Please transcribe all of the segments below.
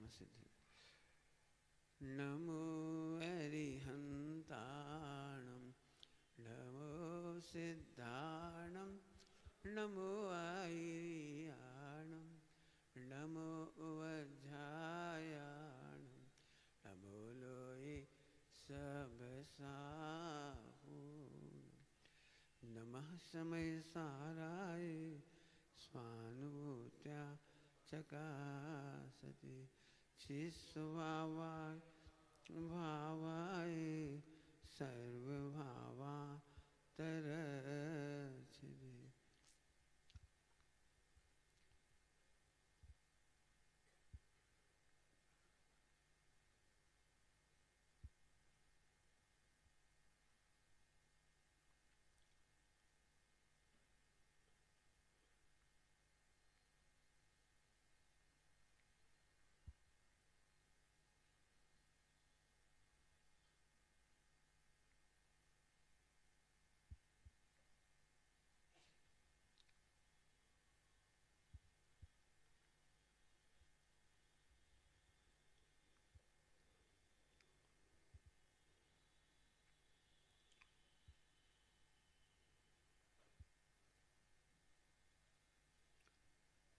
नमः सिद्धे। नमो अरिहन्ताणं नमो सिद्धाणं नमो आयर्याणं नमो वज्रायाणं नमो लोये सबसाहूणं नमः समय साराय स्वानुभूत्या चकासते चिस्वावाय भावाय सर्वभावा तरचते।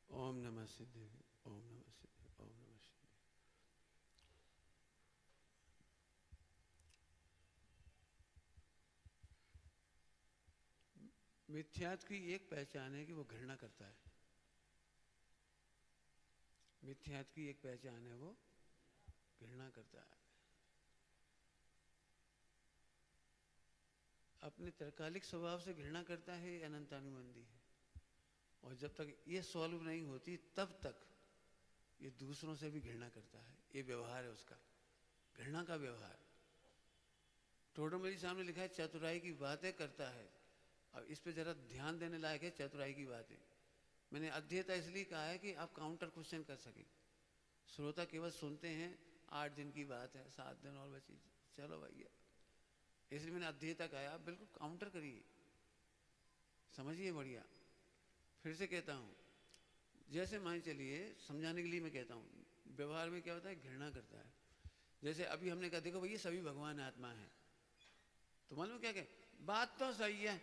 ओम नमः सिद्धे ओम नमः सिद्धे ओम नमः सिद्धे। मिथ्यात्व की एक पहचान है कि वो घृणा करता है। मिथ्यात्व की एक पहचान है वो घृणा करता है। अपने तर्कालिक स्वभाव से घृणा करता है, अनंतानुबंधी है। और जब तक ये सॉल्व नहीं होती तब तक ये दूसरों से भी घृणा करता है। ये व्यवहार है उसका, घृणा का व्यवहार। टोटो मेरे सामने लिखा है चतुराई की बातें करता है। अब इस पे जरा ध्यान देने लायक है चतुराई की बातें। मैंने अध्येता इसलिए कहा है कि आप काउंटर क्वेश्चन कर सकें। श्रोता केवल सुनते हैं, 8 दिन की बात है, 7 दिन और बची, चलो भैया। इसलिए मैंने अध्येता कहा, आप बिल्कुल काउंटर करिए, समझिए बढ़िया। फिर से कहता हूँ, जैसे मान चलिए समझाने के लिए मैं कहता हूँ, व्यवहार में क्या होता है, घृणा करता है। जैसे अभी हमने कहा देखो भैया सभी भगवान आत्मा है, तो मालूम क्या कहे, बात तो सही है।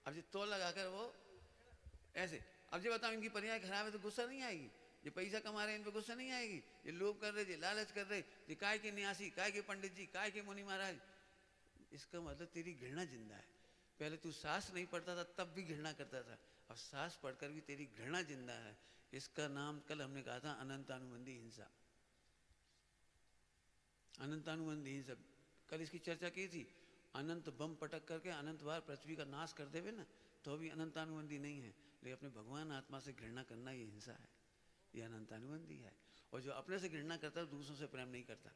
अब जो तो लगाकर वो ऐसे, अब जो बताओ इनकी पर्याय खराब है तो गुस्सा नहीं आएगी? ये पैसा कमा रहे हैं इन पे गुस्सा नहीं आएगी? ये लोभ कर रहे, ये लालच कर रहे, ये काय के न्यासी, काय के पंडित जी, काय के मुनि महाराज, इसका मतलब तेरी घृणा जिंदा है। पहले तू सास नहीं पढ़ता था तब भी घृणा करता था, अब सास पढ़कर भी तेरी घृणा जिंदा है। इसका नाम कल हमने कहा था अनंतानुबंधी हिंसा। अनंतानुबंधी हिंसा, कल इसकी चर्चा की थी। अनंत बम पटक करके अनंत बार पृथ्वी का नाश कर देवे ना, तो भी अनंतानुबंधी नहीं है। लेकिन अपने भगवान आत्मा से घृणा करना ये हिंसा है, ये अनंतानुबंधी है। और जो अपने से घृणा करता है दूसरों से प्रेम नहीं करता।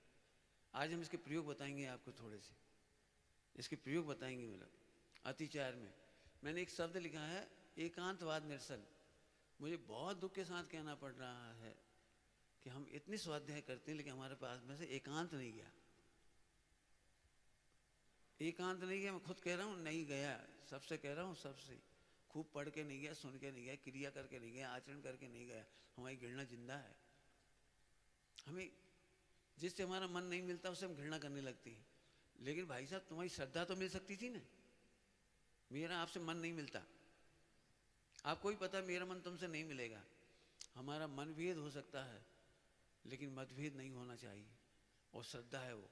आज हम इसके प्रयोग बताएंगे आपको, थोड़े से इसके प्रयोग बताएंगे। मतलब अतिचार में मैंने एक शब्द लिखा है, एकांतवाद निरसन। मुझे बहुत दुख के साथ कहना पड़ रहा है कि हम इतनी स्वाध्याय करते हैं लेकिन हमारे पास में से एकांत नहीं गया। एकांत नहीं गया, मैं खुद कह रहा हूँ, नहीं गया। सबसे कह रहा हूँ, सबसे। खूब पढ़ के नहीं गया, सुन के नहीं गया, क्रिया करके नहीं गया, आचरण करके नहीं गया। हमारी घृणा जिंदा है। हमें जिससे हमारा मन नहीं मिलता उससे हम घृणा करने लगते हैं। लेकिन भाई साहब तुम्हारी श्रद्धा तो मिल सकती थी ना। मेरा आपसे मन नहीं मिलता, आपको ही पता मेरा मन तुमसे नहीं मिलेगा। हमारा मनभेद हो सकता है लेकिन मतभेद नहीं होना चाहिए, और श्रद्धा है वो।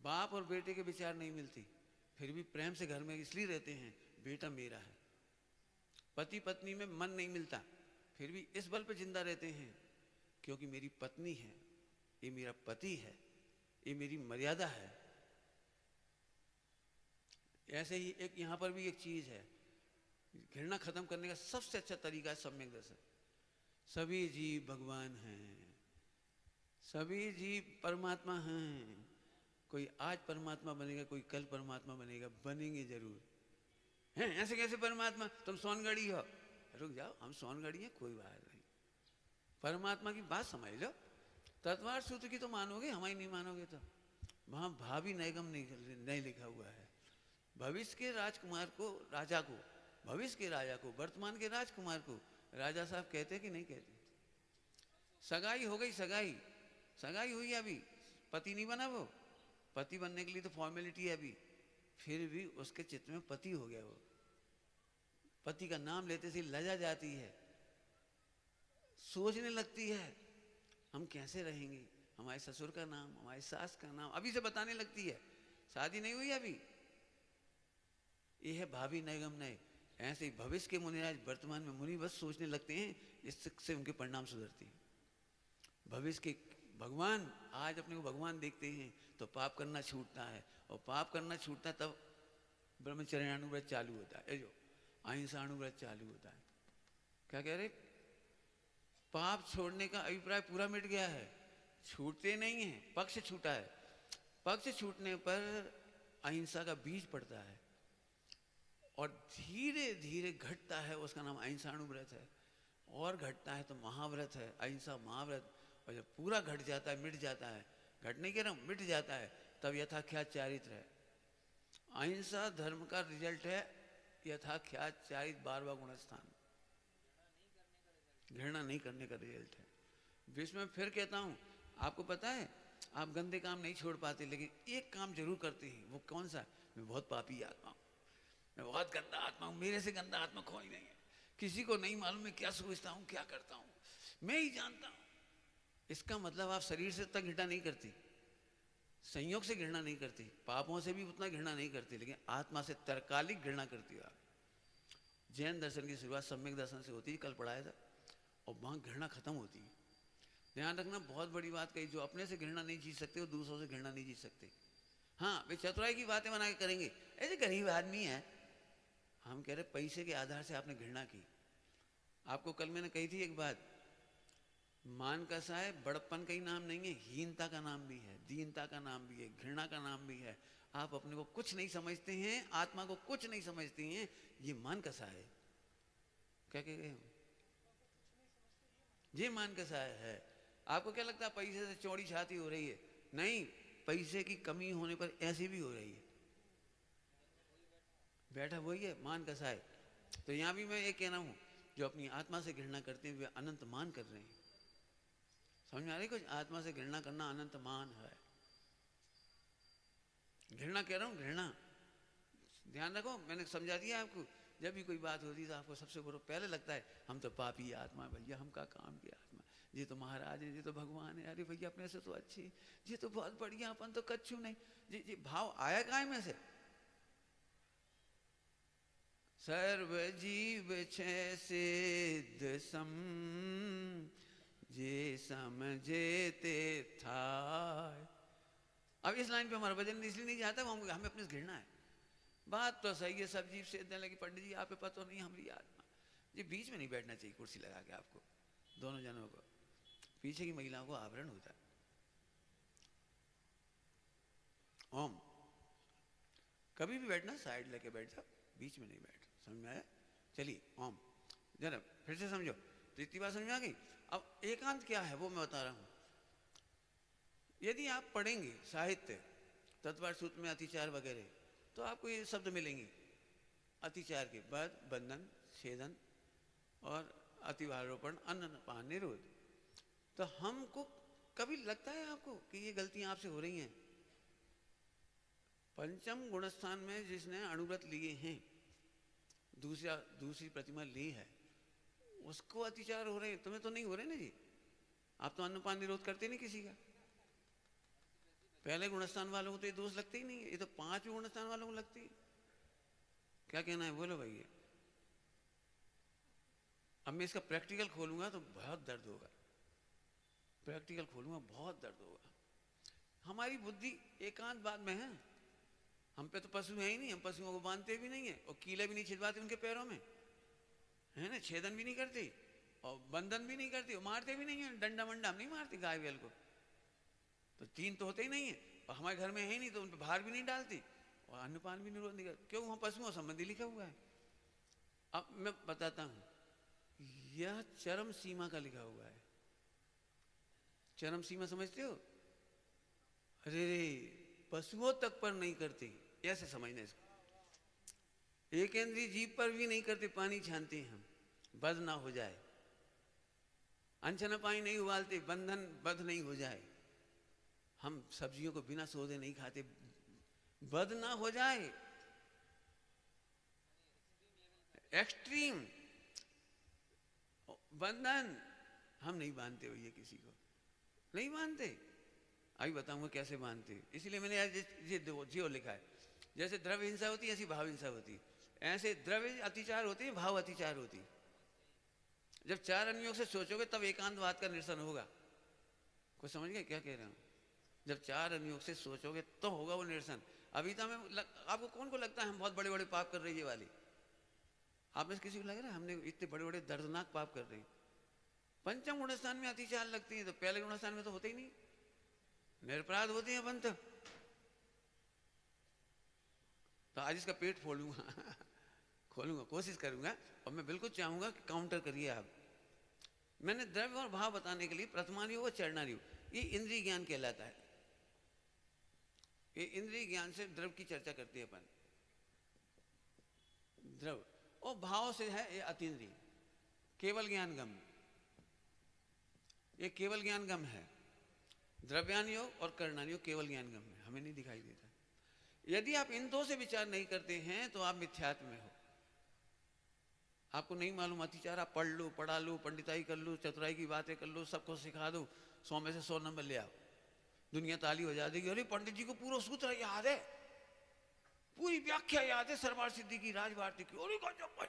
बाप और बेटे के विचार नहीं मिलती, फिर भी प्रेम से घर में इसलिए रहते हैं, बेटा मेरा है। पति पत्नी में मन नहीं मिलता, फिर भी इस बल पे जिंदा रहते हैं क्योंकि मेरी पत्नी है, ये मेरा पति है, ये मेरी मर्यादा है। ऐसे ही एक यहाँ पर भी एक चीज है, घृणा खत्म करने का सबसे अच्छा तरीका है सम्यक दर्शन। सभी जीव भगवान हैं, सभी जीव परमात्मा हैं। कोई आज परमात्मा बनेगा, कोई कल परमात्मा बनेगा, बनेंगे जरूर हैं। ऐसे कैसे परमात्मा, तुम सोनगढ़ी हो? रुक जाओ, हम सोनगढ़ी हैं, कोई बात नहीं। परमात्मा की बात समझ लो। तत्वार्थ सूत्र की तो मानोगे, हमारी नहीं मानोगे तो। वहां भावी नैगम नहीं लिखा हुआ है। भविष्य के राजकुमार को, राजा को, भविष्य के राजा को, वर्तमान के राजकुमार को राजा साहब कहते कि नहीं कहते? सगाई हो गई, सगाई सगाई हुई अभी, पति नहीं बना वो। पति बनने के लिए तो फॉर्मेलिटी है अभी, फिर भी उसके चित्त में पति हो गया वो। पति का नाम लेते से लजा जाती है, सोचने लगती है हम कैसे रहेंगे, हमारे ससुर का नाम, हमारी सास का नाम अभी से बताने लगती है। शादी नहीं हुई अभी, ये है भावी नयगम नए। ऐसे ही भविष्य के मुनिराज वर्तमान में मुनि बस सोचने लगते हैं, इससे उनके परिणाम सुधरते हैं। भविष्य के भगवान आज अपने को भगवान देखते हैं तो पाप करना छूटता है, और पाप करना छूटता है तब ब्रह्मचर्यानुव्रत चालू होता है, जो अहिंसानुव्रत चालू होता है। क्या कह रहे, पाप छोड़ने का अभिप्राय पूरा मिट गया है, छूटते नहीं है, पक्ष छूटा है। पक्ष छूटने पर अहिंसा का बीज पड़ता है और धीरे धीरे घटता है, उसका नाम अहिंसानुव्रत है। और घटता है तो महाव्रत है, अहिंसा महाव्रत। और जब पूरा घट जाता है, मिट जाता है, घट नहीं कह रहा हूं, मिट जाता है, तब यथाख्यात चारित्र है। अहिंसा धर्म का रिजल्ट है, यथाख्यात चारित्र 12वां गुणस्थान, घृणा नहीं करने का रिजल्ट है। विश्व में फिर कहता हूं, आपको पता है आप गंदे काम नहीं छोड़ पाते, लेकिन एक काम जरूर करते हैं। वो कौन सा? मैं बहुत पापी आत्मा हूं, मैं बहुत गंदा आत्मा हूं, मेरे से गंदा आत्मा कोई नहीं है, किसी को नहीं मालूम मैं क्या सोचता हूं, क्या करता हूं, मैं ही जानता हूं। इसका मतलब आप शरीर से उतना घृणा नहीं करती, संयोग से घृणा नहीं करती, पापों से भी उतना घृणा नहीं करती, लेकिन आत्मा से तर्कालिक घृणा करती हो आप। जैन दर्शन की शुरुआत सम्यक दर्शन से होती है, कल पढ़ाया था, और वहां घृणा खत्म होती है। ध्यान रखना, बहुत बड़ी बात कही, जो अपने से घृणा नहीं जीत सकते वो दूसरों से घृणा नहीं जीत सकते। हाँ, वे चतुराई की बातें बना के करेंगे, ऐसे गरीब आदमी है। हम कह रहे पैसे के आधार से आपने घृणा की। आपको कल मैंने कही थी एक बात, मान कसा है, बड़प्पन का ही नाम नहीं है, हीनता का नाम भी है, दीनता का नाम भी है, घृणा का नाम भी है। आप अपने को कुछ नहीं समझते हैं, आत्मा को कुछ नहीं समझते हैं, ये मान कसा है। क्या कह गए, ये मान कसा है। आपको क्या लगता है पैसे से चौड़ी छाती हो रही है? नहीं, पैसे की कमी होने पर ऐसी भी हो रही है, बैठा वही है, मान कसा है। तो यहां भी मैं ये कहना हूं, जो अपनी आत्मा से घृणा करते हैं वे अनंत मान कर रहे हैं। समझ में आ रही? कुछ आत्मा से घृणा करना अनंत मान है। घृणा कह रहा हूं, घृणा। ध्यान रखो, मैंने समझा दिया आपको। जब भी कोई बात होती है तो आपको सबसे बड़ा पहले लगता है हम तो पापी आत्मा, भैया हम का काम किया आत्मा, ये तो महाराज है, ये तो भगवान है, अरे भैया अपने से तो अच्छे, ये तो बहुत बढ़िया, अपन तो कच्छू नहीं। जी भाव आया कहाँ में से? सर्व जीव छे सिद्ध सम, जे समझे ते थाय। अब इस लाइन पे हमारा वजन इसलिए नहीं जाता, हमें अपने से घृणा है। बात तो सही है, सब जीव से इतने लगी, पंडित जी आप पे पता नहीं हमारी आत्मा। जी बीच में नहीं बैठना चाहिए कुर्सी लगा के आपको, दोनों जनों को, पीछे की महिलाओं को आवरण होता है। ओम, कभी भी बैठना साइड लेके बैठ जाओ, बीच में नहीं बैठ। समझ में आया? चलिए ओम, जरा फिर से समझो, तो इतनी बात समझ में आ गई। अब एकांत क्या है वो मैं बता रहा हूं। यदि आप पढ़ेंगे साहित्य, तत्वार सूत्र में अतिचार वगैरह, तो आपको ये शब्द मिलेंगे अतिचार के, बध, बंधन, छेदन और अतिवारोपण, अन्नपान, निरोध। तो हमको कभी लगता है आपको कि ये गलतियां आपसे हो रही हैं? पंचम गुणस्थान में जिसने अणुव्रत लिए हैं, दूसरी प्रतिमा ली है, उसको अतिचार हो रहे हैं, तुम्हें तो नहीं हो रहे ना जी। आप तो अन्नपान निरोध करते नहीं किसी का। पहले गुणस्थान वालों को तो ये दोष लगते ही नहीं है, ये तो 5वें गुणस्थान वालों को लगती है। क्या कहना है बोलो भैया? अब मैं इसका प्रैक्टिकल खोलूंगा तो बहुत दर्द होगा, प्रैक्टिकल खोलूंगा बहुत दर्द होगा। हमारी बुद्धि एकांत बात में है, हम पे तो पशु है ही नहीं, हम पशुओं को बांधते भी नहीं है, और कीले भी नहीं छिदवाते उनके पैरों में, है ना, छेदन भी नहीं करते और बंधन भी नहीं करते, और मारते भी नहीं है, डंडा वंडा हम नहीं मारते गाय बैल को, तो 3 तो होते ही नहीं है, और हमारे घर में है ही नहीं तो उन पर भार भी नहीं डालती, और अन्नपान भी निरोध नहीं करते। क्यों? वहां पशुओं संबंधी लिखा हुआ है। अब मैं बताता हूं, यह चरम सीमा का लिखा हुआ है। चरम सीमा समझते हो? अरे रे, पशुओं तक पर नहीं करती, ऐसे समझना इसको। एक इंद्रिय जीव पर भी नहीं करते, पानी छानते हैं हम, बद ना हो जाए। अनछन पानी नहीं उबालते, बंधन बध नहीं हो जाए। हम सब्जियों को बिना सोधे नहीं खाते, बद ना हो जाए। एक्सट्रीम बंधन हम नहीं बांधते भैया, किसी को नहीं बांधते। अभी बताऊंगा कैसे बांधते। इसीलिए मैंने आज ये जो लिखा है, जैसे द्रव्य हिंसा होती है ऐसी भाव हिंसा होती है, ऐसे द्रव्य अतिचार होती है, भाव अतिचार होती है। जब चार अनुयोग से सोचोगे तब एकांतवाद का निरसन होगा। कुछ समझ गए क्या कह रहा हूं? जब चार अनुयोग से सोचोगे तो होगा वो निरसन। अभी तो हमें आपको कौन को लगता है हम बहुत बड़े बड़े पाप कर रहे हैं ये वाले? आप में किसी को लग रहा है हमने इतने बड़े बड़े दर्दनाक पाप कर रहे हैं? पंचम गुणस्थान में अतिचार लगती है, तो पहले गुणस्थान में तो होते ही नहीं, निरपराध होते हैं पंत। तो आज इसका पेट फोड़ूंगा खोलूंगा, कोशिश करूंगा, और मैं बिल्कुल चाहूंगा कि काउंटर करिए आप। मैंने द्रव्य और भाव बताने के लिए प्रथमानुयोग और चरणानुयोग, ये इंद्रिय ज्ञान कहलाता है। ये इंद्रिय ज्ञान से द्रव्य की चर्चा करते हैं अपन। द्रव्य और भाव से है ये अतीन्द्रिय, केवल ज्ञान गम, ये केवल ज्ञान गम है। द्रव्यानुयोग और कर्णानुयोग केवल ज्ञान गम है, हमें नहीं दिखाई देता। यदि आप इन दो से विचार नहीं करते हैं तो आप मिथ्यात्व में हो। आपको नहीं मालूम अतिचार, आप पढ़ लो, पढ़ा लो, पंडिताई कर लो, चतुराई की बातें कर लो, सबको सिखा दो, 100 में से 100 नंबर ले आओ, दुनिया ताली हो जाएगी। अरे पंडित जी को पूरा सूत्र याद है, पूरी व्याख्या याद है, सरवार सिद्धि की, राज भारती की, अरे गजब,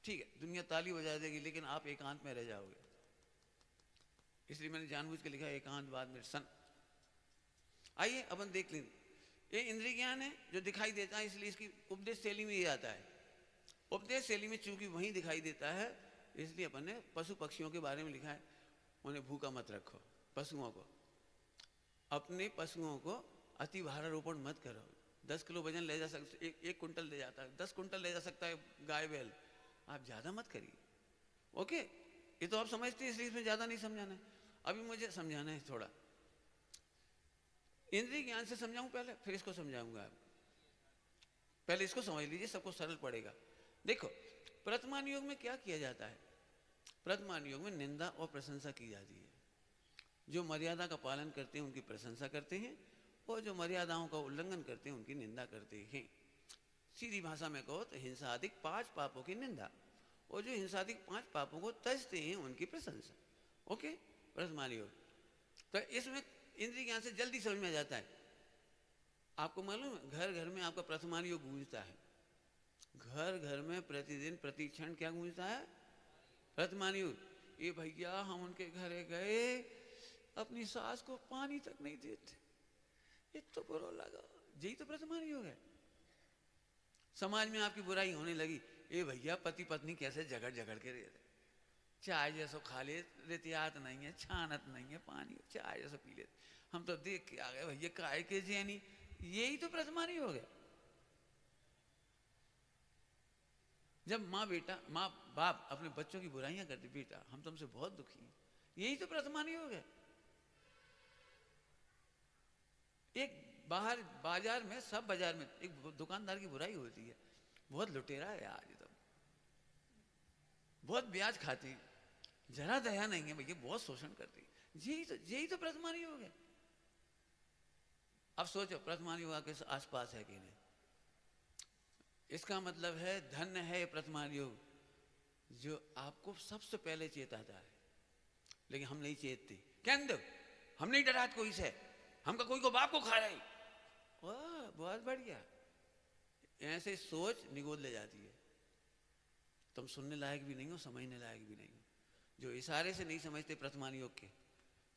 ठीक है, दुनिया ताली बजा देगी, लेकिन आप एकांत में रह जाओगे। इसलिए मैंने जानबूझ के लिखा एकांतवाद में सन। आइए अपन देख लें। ये इंद्रिय ज्ञान है जो दिखाई देता है, इसलिए इसकी उपदेश शैली में ये आता है। उपदेश शैली में चूंकि वहीं दिखाई देता है, इसलिए अपन ने पशु पक्षियों के बारे में लिखा है, उन्हें भूखा मत रखो। पशुओं को, अपने पशुओं को अति भारारोपण मत करो। 10 किलो वजन ले जा सकते, एक कुंटल ले जाता है, 10 कुंटल ले जा सकता है गाय बैल, आप ज्यादा मत करिए। ओके, ये तो आप समझते हैं, इसलिए इसमें ज्यादा नहीं समझाना है। अभी मुझे समझाना है थोड़ा, इंद्रिय ज्ञान से समझाऊं पहले, फिर इसको समझाऊंगा। आप पहले इसको समझ लीजिए, सबको सरल पड़ेगा। देखो, प्रथमानुयोग में क्या किया जाता है? प्रथमानुयोग में निंदा और प्रशंसा की जाती है। जो मर्यादा का पालन करते हैं उनकी प्रशंसा करते हैं, और जो मर्यादाओं का उल्लंघन करते हैं उनकी निंदा करते हैं। सीधी भाषा में कहो तो हिंसादिक 5 पापों की निंदा, और जो हिंसादिक 5 पापों को तजते हैं उनकी प्रशंसा। ओके, प्रथमानुयोग। तो इसमें इंद्रिय ज्ञान से जल्दी समझ में आ जाता है। आपको मालूम है, घर घर में आपका प्रथमानुयोग गूंजता है। घर घर में प्रतिदिन प्रतिक्षण क्या गूंजता है? प्रथमानुयोग। ये भैया हम उनके घरे गए, अपनी सास को पानी तक नहीं देते, ये तो बुरा लगा। यही तो प्रथमानुयोग है। समाज में आपकी बुराई होने लगी, ये भैया पति पत्नी कैसे झगड़ झगड़ के रहते, चाय जैसो खा ले, रेतियात नहीं है, छानत नहीं है, पानी चाय जैसो पी लेते, हम तो देख के आ गए भैया काय के जैनी। यही तो प्रथमानुयोग है। जब माँ बाप अपने बच्चों की बुराइयां करते, बेटा हम तुमसे बहुत दुखी हैं, यही तो प्रथमानुयोग है। एक बाहर बाजार में, सब बाजार में एक दुकानदार की बुराई होती है, बहुत लुटेरा है आज, तो बहुत ब्याज खाते हैं, जरा दया नहीं है भैया, बहुत शोषण करते हैं। यही तो प्रथमानुयोग है। अब सोचो प्रथमानुयोग आपके आसपास है कि नहीं? इसका मतलब है धन्य है प्रथमानुयोग, जो आपको सबसे पहले चेताता है। लेकिन हम नहीं चेतते, क्या हम नहीं डराते कोई से, हमका कोई को बाप को खा रही, वाह बहुत बढ़िया, ऐसे सोच निगोद ले जाती है। तुम सुनने लायक भी नहीं हो, समझने लायक भी नहीं हो। जो इशारे से नहीं समझते प्रथमानुयोग के,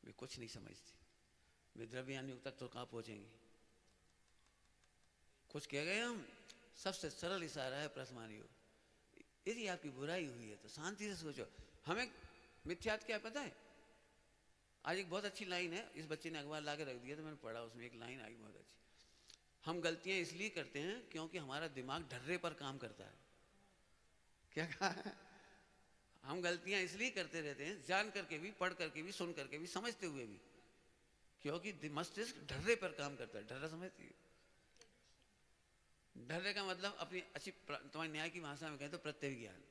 वे कुछ नहीं समझते। वे द्रव्यानुयोग तक तो कहाँ पहुंचेंगे? कुछ कह गए हम, सबसे सरल इशारा है प्रथमानुयोग। यदि आपकी बुराई हुई है तो शांति से सोचो। हमें मिथ्यात्व क्या पता है? आज एक बहुत अच्छी लाइन है, इस बच्चे ने अखबार ला के रख दिया तो मैंने पढ़ा, उसमें एक लाइन आई बहुत अच्छी। हम गलतियां इसलिए करते हैं क्योंकि हमारा दिमाग ढर्रे पर काम करता है। क्या कहा है? हम गलतियां इसलिए करते रहते हैं, जान करके भी, पढ़ करके भी, सुन करके भी, समझते हुए भी, क्योंकि मस्तिष्क ढर्रे पर काम करता है। ढर्रा समझती है? ढर्रे का मतलब अपनी अच्छी, तुम्हारी न्याय की भाषा में कहें तो प्रत्यय ज्ञान।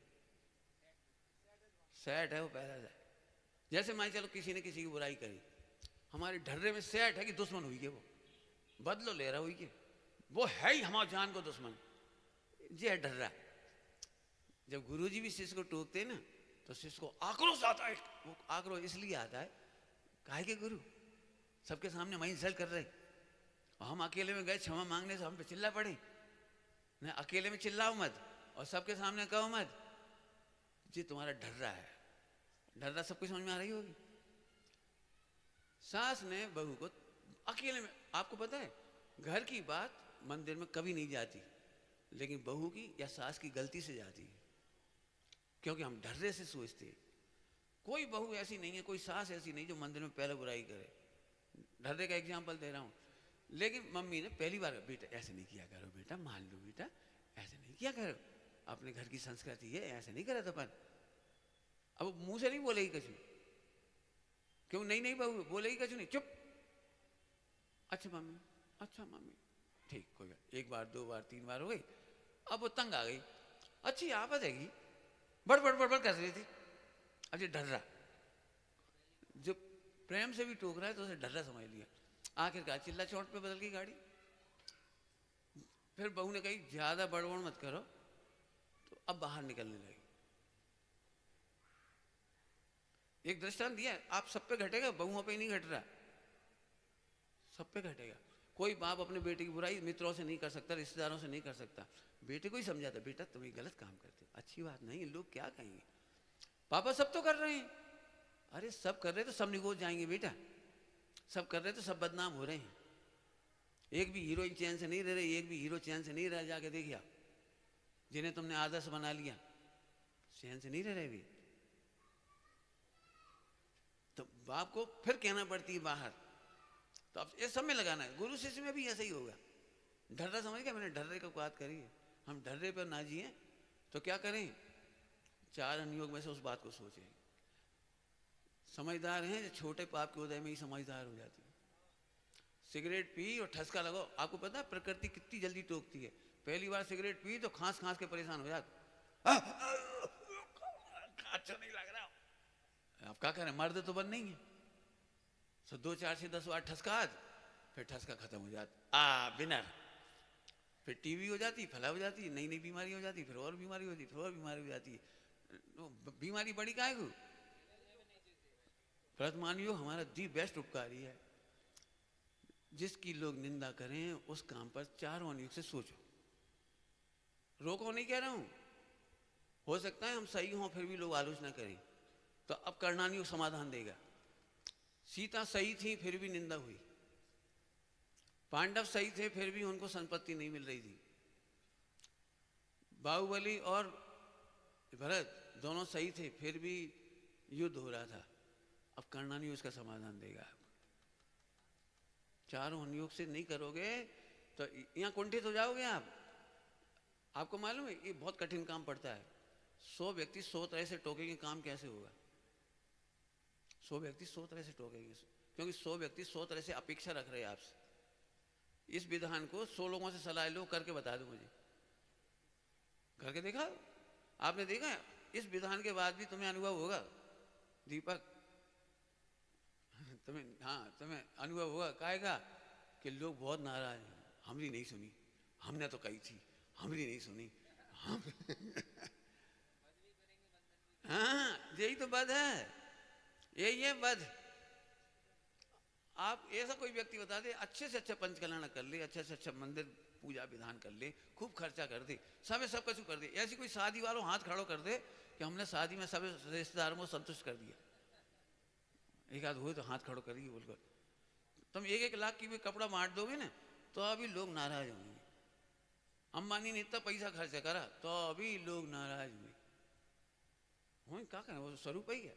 सेट है वो पहला है, जैसे मान चलो किसी ने किसी की बुराई करी, हमारे ढर्रे में सेट है कि दुश्मन हुई के वो बदलो ले रहा हुई के, वो है ही हमारे जान को दुश्मन, ये है ढर्रा। जब गुरुजी भी शिष्य को टोकते हैं ना तो शिष्य को आक्रोश आता है। वो आक्रोश इसलिए आता है, काहे के गुरु सबके सामने हम इंसल्ट कर रहे, और हम अकेले में गए क्षमा मांगने से हम पे चिल्ला पड़े ना। अकेले में चिल्लाओ मत और सबके सामने कहो मत। जी तुम्हारा ढर्रा है, ढर्रा सबको समझ में आ रही होगी। सास ने बहू को अकेले में, आपको पता है घर की बात मंदिर में कभी नहीं जाती, लेकिन बहू की या सास की गलती से जाती है, क्योंकि हम ढर्रे से सोचते हैं। कोई बहू ऐसी नहीं है, कोई सास ऐसी नहीं जो मंदिर में पहले बुराई करे। ढर्रे का एग्जाम्पल दे रहा हूँ। लेकिन मम्मी ने पहली बार, बेटा ऐसे नहीं किया करो, बेटा मान लो, बेटा ऐसे नहीं किया करो, अपने घर की संस्कृति है, ऐसे नहीं करा था। पर अब मुंह से नहीं बोलेगी कछु, क्यों नहीं नहीं बहू बोलेगी कछु नहीं, चुप। अच्छा मम्मी, अच्छा मम्मी, ठीक कोई बात। एक बार, दो बार, तीन बार हो गई, अब वो तंग आ गई। अच्छी आफत है, बड़ कर रही थी। अब ये ढर्रा जो प्रेम से भी टोक रहा है तो उसे ढर्रा समझ लिया। आखिरकार चिल्ला चोट पे बदल गई गाड़ी। फिर बहू ने कही ज्यादा बड़बड़ मत करो, तो अब बाहर निकलने लगी। एक दृष्टांत दिया, आप सब पे घटेगा, बहुओं पे ही नहीं घट रहा, सब पे घटेगा। कोई बाप अपने बेटे की बुराई मित्रों से नहीं कर सकता, रिश्तेदारों से नहीं कर सकता। बेटे को ही समझाता, बेटा तुम ये गलत काम करते हो, अच्छी बात नहीं, लोग क्या कहेंगे। पापा सब तो कर रहे हैं। अरे सब कर रहे तो सब निगोज जाएंगे बेटा, सब कर रहे तो सब बदनाम हो रहे हैं। एक भी हीरोइन चैन से नहीं रह रही, एक भी हीरो चैन से नहीं रह, जाके देखिए जिन्हें तुमने आदर्श बना लिया चैन से नहीं रह रहे भी। तो बाप को फिर कहना पड़ती है बाहर। तो अब ये सब में लगाना है। गुरु शिष्य में भी ऐसा ही होगा। ढर्रा समझ गया, मैंने ढर्रे की बात करी है। हम ढर्रे पर ना जिए तो क्या करें, चार अनुयोग में से उस बात को सोचें। समझदार हैं जो छोटे पाप के उदय में ही समझदार हो जाती है। सिगरेट पी और ठसका लगाओ, आपको पता है प्रकृति कितनी जल्दी टोकती है। पहली बार सिगरेट पी तो खांस खांस के परेशान हो जाता, अच्छा नहीं लग रहा। आप क्या करें, मर्द तो बन नहीं है। सो 2 4 से 10 बार ठसका, फिर ठसका खत्म हो जाता, विनर। फिर टीवी हो जाती, फला हो जाती, नई नई बीमारी हो जाती, फिर और बीमारी होती, फिर और बीमारी हो जाती है। बीमारी बड़ी काहे को। वर्तमान योग हमारा दी बेस्ट उपकारी है। जिसकी लोग निंदा करें उस काम पर चारों अनुयोग से सोचो। रोको नहीं कह रहा हूं, हो सकता है हम सही हों फिर भी लोग आलोचना करें, तो अब कर्णानुयोग समाधान देगा। सीता सही थी फिर भी निंदा हुई, पांडव सही थे फिर भी उनको संपत्ति नहीं मिल रही थी, बाहुबली और भरत दोनों सही थे फिर भी युद्ध हो रहा था। अब कर्णानुयोग उसका समाधान देगा। चारों अनुयोग से नहीं करोगे तो यहां कुंठित हो जाओगे आप। आपको मालूम है ये बहुत कठिन काम पड़ता है। 100 व्यक्ति 100 तरह से टोकेंगे, काम कैसे होगा। 100 व्यक्ति 100 तरह से टोकेंगे, क्योंकि 100 व्यक्ति 100 तरह से अपेक्षा रख रहे हैं आपसे। इस विधान को 100 लोगों से सलाह लो, करके बता दो मुझे। करके देखा आपने, देखा इस विधान के बाद भी तुम्हें अनुभव होगा दीपक, तुम्हें, हाँ तुम्हें अनुभव होगा। काहेगा कि लोग बहुत नाराज हैं, हमरी नहीं सुनी, हमने तो कही थी, हमरी नहीं सुनी हम हाँ यही तो बद है, यही है बद। आप ऐसा कोई व्यक्ति बता दे अच्छे से अच्छा पंचकल्याण कर ले, अच्छे से अच्छा मंदिर पूजा विधान कर ले, खूब खर्चा कर दे, सब कुछ कर दे। ऐसी कोई शादी वालों हाथ खड़ो कर दे कि हमने शादी में सब रिश्तेदारों को संतुष्ट कर दिया। एक आध हुए तो हाथ खड़ो करिए बोलकर। तुम 1-1 लाख की भी कपड़ा बांट दोगे ना तो अभी लोग नाराज होंगे। अंबानी ने इतना पैसा खर्चा करा तो अभी लोग नाराज हुए। क्या करें, वो स्वरूप ही है।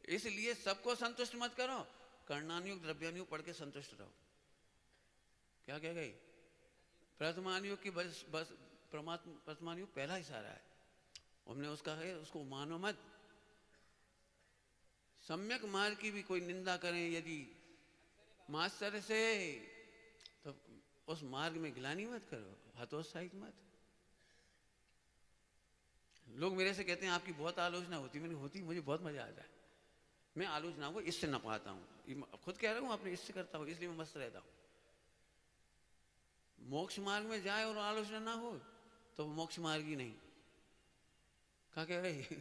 इसलिए सबको संतुष्ट मत करो, कर्णानुयोग द्रव्यानुयोग पढ़ के संतुष्ट रहो। क्या कह गई, प्रथमानुयोग की बस प्रथमानुयोग पहला इशारा है, हमने उसका है, उसको मानो मत। सम्यक मार्ग की भी कोई निंदा करें यदि मास्टर से, तो उस मार्ग में गिलानी मत करो, हतोत्साहित मत। लोग मेरे से कहते हैं आपकी बहुत आलोचना होती, मैंने होती, मुझे बहुत मजा आता है। मैं आलोचना को इससे न पाता हूँ, खुद कह रहा हूँ, अपने इससे करता हूँ, इसलिए मैं मस्त रहता हूँ। मोक्ष मार्ग में जाए और आलोचना ना हो तो मोक्ष मार्ग ही नहीं। क्या कह रहे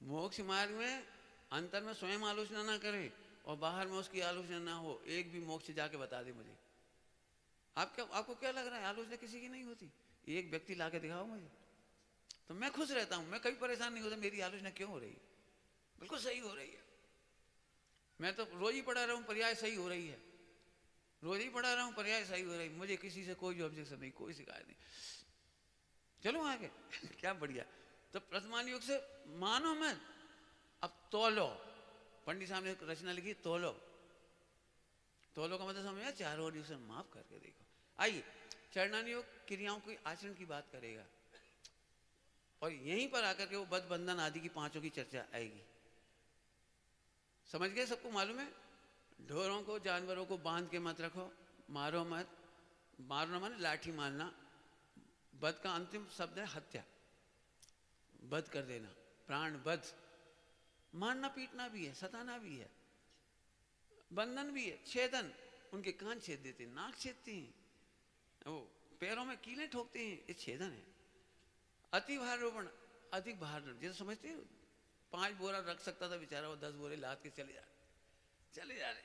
मोक्ष मार्ग में अंतर में स्वयं आलोचना ना करे और बाहर में उसकी आलोचना ना हो, एक भी मोक्ष जाके बता दे मुझे। आपको क्या लग रहा है आलोचना किसी की नहीं होती? एक व्यक्ति लाके दिखाओ मुझे, तो मैं खुश रहता हूं, मैं कभी परेशान नहीं होता मेरी आलोचना क्यों हो रही है, बिल्कुल सही हो रही है। मैं तो रोज ही पढ़ा रहा हूं, पर्याय सही हो रही है, रोज ही पढ़ा रहा हूं, पर्याय सही हो रही है, मुझे किसी से कोई ऑब्जेक्शन नहीं, कोई शिकायत नहीं। चलो आगे क्या बढ़िया। तो वर्तमान युग से मानो मत, अब तोलो। पंडित साहब ने रचना लिखी तोलो। तोलो का मतलब समझ, चारों ओर से माफ करके देखो। आइए, चरणानी योग क्रियाओं की आचरण की बात करेगा और यहीं पर आकर के वो बद बंधन आदि की पांचों की चर्चा आएगी। समझ गए? सबको मालूम है? ढोरों को, जानवरों को बांध के मत रखो, मारो मत। मारना माने लाठी मारना। बध का अंतिम शब्द है हत्या, बध कर देना, प्राण बध। मारना पीटना भी है, सताना भी है, बंधन भी है, छेदन। उनके कान छेद देते हैं, नाक छेदते हैं, वो पैरों में कीलें ठोकते हैं, ये छेदन है। अति भारारोपण, अधिक भार, जैसे समझते हो 5 बोरा रख सकता था बेचारा, वो 10 बोरे लाद के चले जा रहे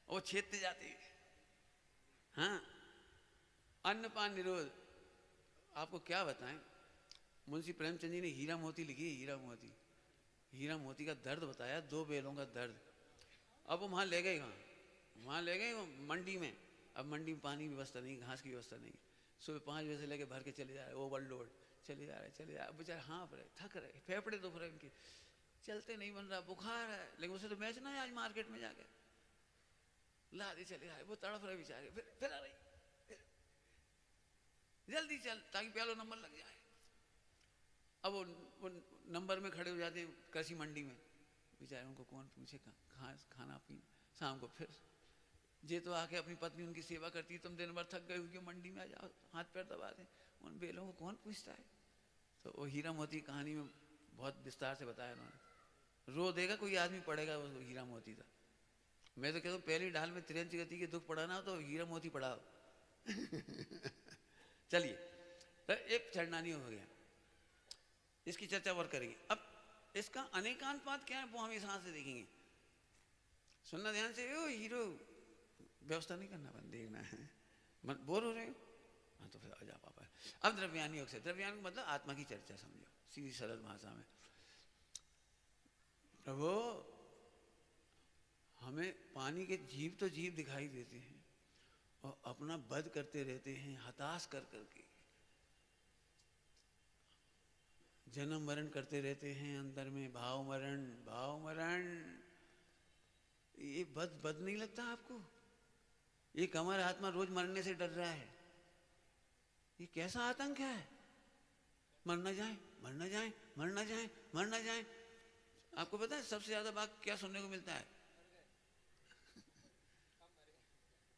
और छेदते जाते हैं। हाँ, अन्नपान निरोध, आपको क्या बताएं, मुंशी प्रेमचंद जी ने हीरा मोती लिखी है, हीरा मोती। हीरा मोती का दर्द बताया, 2 बैलों का दर्द। अब वो वहाँ ले गए, वहाँ ले गए मंडी में। अब मंडी में पानी की व्यवस्था नहीं, घास की व्यवस्था नहीं। सुबह 5 बजे से लेके भर के चले जा रहे, ओवरलोड, चले जा रहे। बेचारे हाँफ रहे, थक रहे, फेफड़े दुख रहे उनके, चलते नहीं बन रहा, बुखार है, लेकिन उसे तो बेचना है आज मार्केट में जाके। लादे चले आए, वो तड़फ रहे बेचारे, फिर आ रही, जल्दी चल ताकि पहला नंबर लग जाए। अब वो नंबर में खड़े हो जाते हैं कृषि मंडी में, बेचारे उनको कौन पूछे घास खाना पीना। शाम को फिर जे तो आके अपनी पत्नी उनकी सेवा करती है, तुम दिन भर थक गए हो मंडी में आ जाओ, हाथ पैर दबा दें। उन बेलों को कौन पूछता है? तो वो हीरा मोती कहानी में बहुत विस्तार से बताया उन्होंने। रो देगा कोई आदमी, पढ़ेगा वो हीरा मोती था। मैं तो कहता हूँ पहली ढाल में त्रियंच गति के दुख पढ़ाना हो तो हीरा मोती पढ़ाओ। चलिए, तो एक चरणानी हो गया, इसकी चर्चा और करेंगे। अब इसका अनेकांतवाद क्या है वो हम इस हाथ से देखेंगे। सुनना ध्यान से। ओ हीरो, व्यवस्था नहीं करना, बंद देखना है, बोर हो रहे हो? हाँ तो फिर आ जा पापा। अब द्रव्यानी योग से, द्रव्यानी मतलब आत्मा की चर्चा समझो सीधी सरल भाषा में। प्रभु, हमें पानी के जीव तो जीव दिखाई देते हैं और अपना वध करते रहते हैं, हताश कर करके जन्म मरण करते रहते हैं अंदर में, भाव मरण। ये बद नहीं लगता आपको? ये हमारा आत्मा रोज मरने से डर रहा है, ये कैसा आतंक है? मर न जाए। आपको पता है सबसे ज्यादा बात क्या सुनने को मिलता है?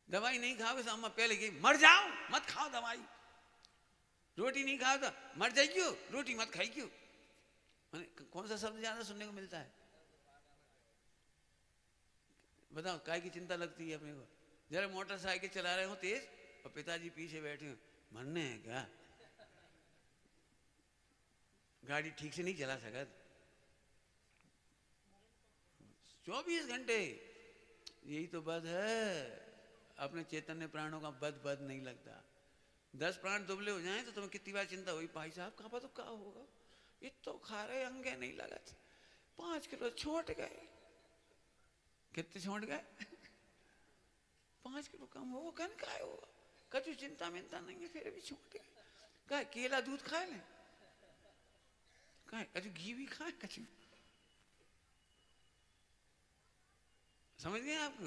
दवाई नहीं खाओगे तो अम्मा पहले की मर जाओ, मत खाओ दवाई। रोटी नहीं खाओ तो मर जाइयो, रोटी मत खाई क्यों? कौन सा शब्द ज्यादा सुनने को मिलता है? बताओ, काय की चिंता लगती है अपने को? जरा मोटरसाइकिल चला रहे हो तेज और पिताजी पीछे बैठे हो, मरने हैं क्या? गाड़ी ठीक से नहीं चला सका। 24 घंटे यही तो बद है। अपने चैतन्य प्राणों का बद नहीं लगता। 10 प्राण दुबले हो जाएं तो तुम्हें कितनी बार चिंता हुई, भाई साहब खापा तो क्या होगा, ये तो खा रहे अंगे नहीं लगा, 5 किलो छोट गए। कितने छोट गए? 5 किलो कम हो, कन का होगा, कछु चिंता मिंता नहीं है, फिर भी छोट गए। कहा केला दूध खाए ले, कहा कछु घी भी खाए, कछु। समझ गए आपको?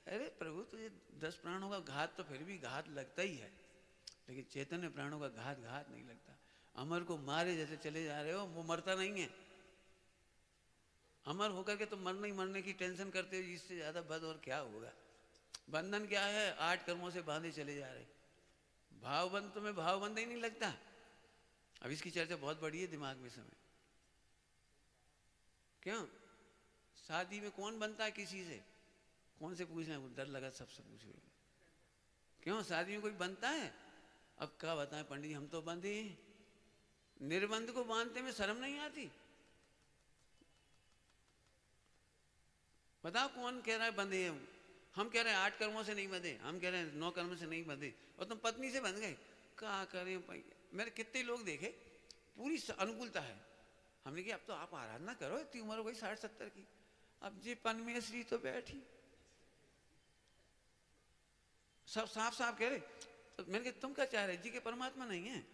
अरे प्रभु, तुझे 10 प्राणों का घात तो फिर भी घात लगता ही है, लेकिन चैतन्य प्राणों का घात नहीं लगता। अमर को मारे जैसे चले जा रहे हो, वो मरता नहीं है। अमर होकर के तो मरने की टेंशन करते हो, इससे ज्यादा बद और क्या होगा? बंधन क्या है? 8 कर्मों से बांधे चले जा रहे। भावबंध तुम्हें भावबंध ही नहीं लगता। अब इसकी चर्चा बहुत बड़ी है दिमाग में समय। क्यों? शादी में कौन बनता है किसी से? कौन से पूछ रहे हैं? डर लगा सबसे पूछ रहे। क्यों शादी में कोई बनता है? अब क्या बताएं पंडित जी, हम तो बंधे हैं। निर्बंध को बांधते में शर्म नहीं आती? बताओ कौन कह रहा है बंधे हैं? हम कह रहे हैं 8 कर्मों से नहीं बंधे, हम कह रहे हैं 9 कर्मों से नहीं बंधे, और तुम पत्नी से बंध गए। क्या करें भाई? मैंने कितने लोग देखे, पूरी अनुकूलता है। हमने कहा अब तो आप आराधना करो, इतनी उम्र हो गई 60-70 की, अब जी पन में श्री तो बैठी, सब साफ साफ कह रहे। तो मैंने कहा तुम क्या चाह रहे? जी के परमात्मा नहीं है,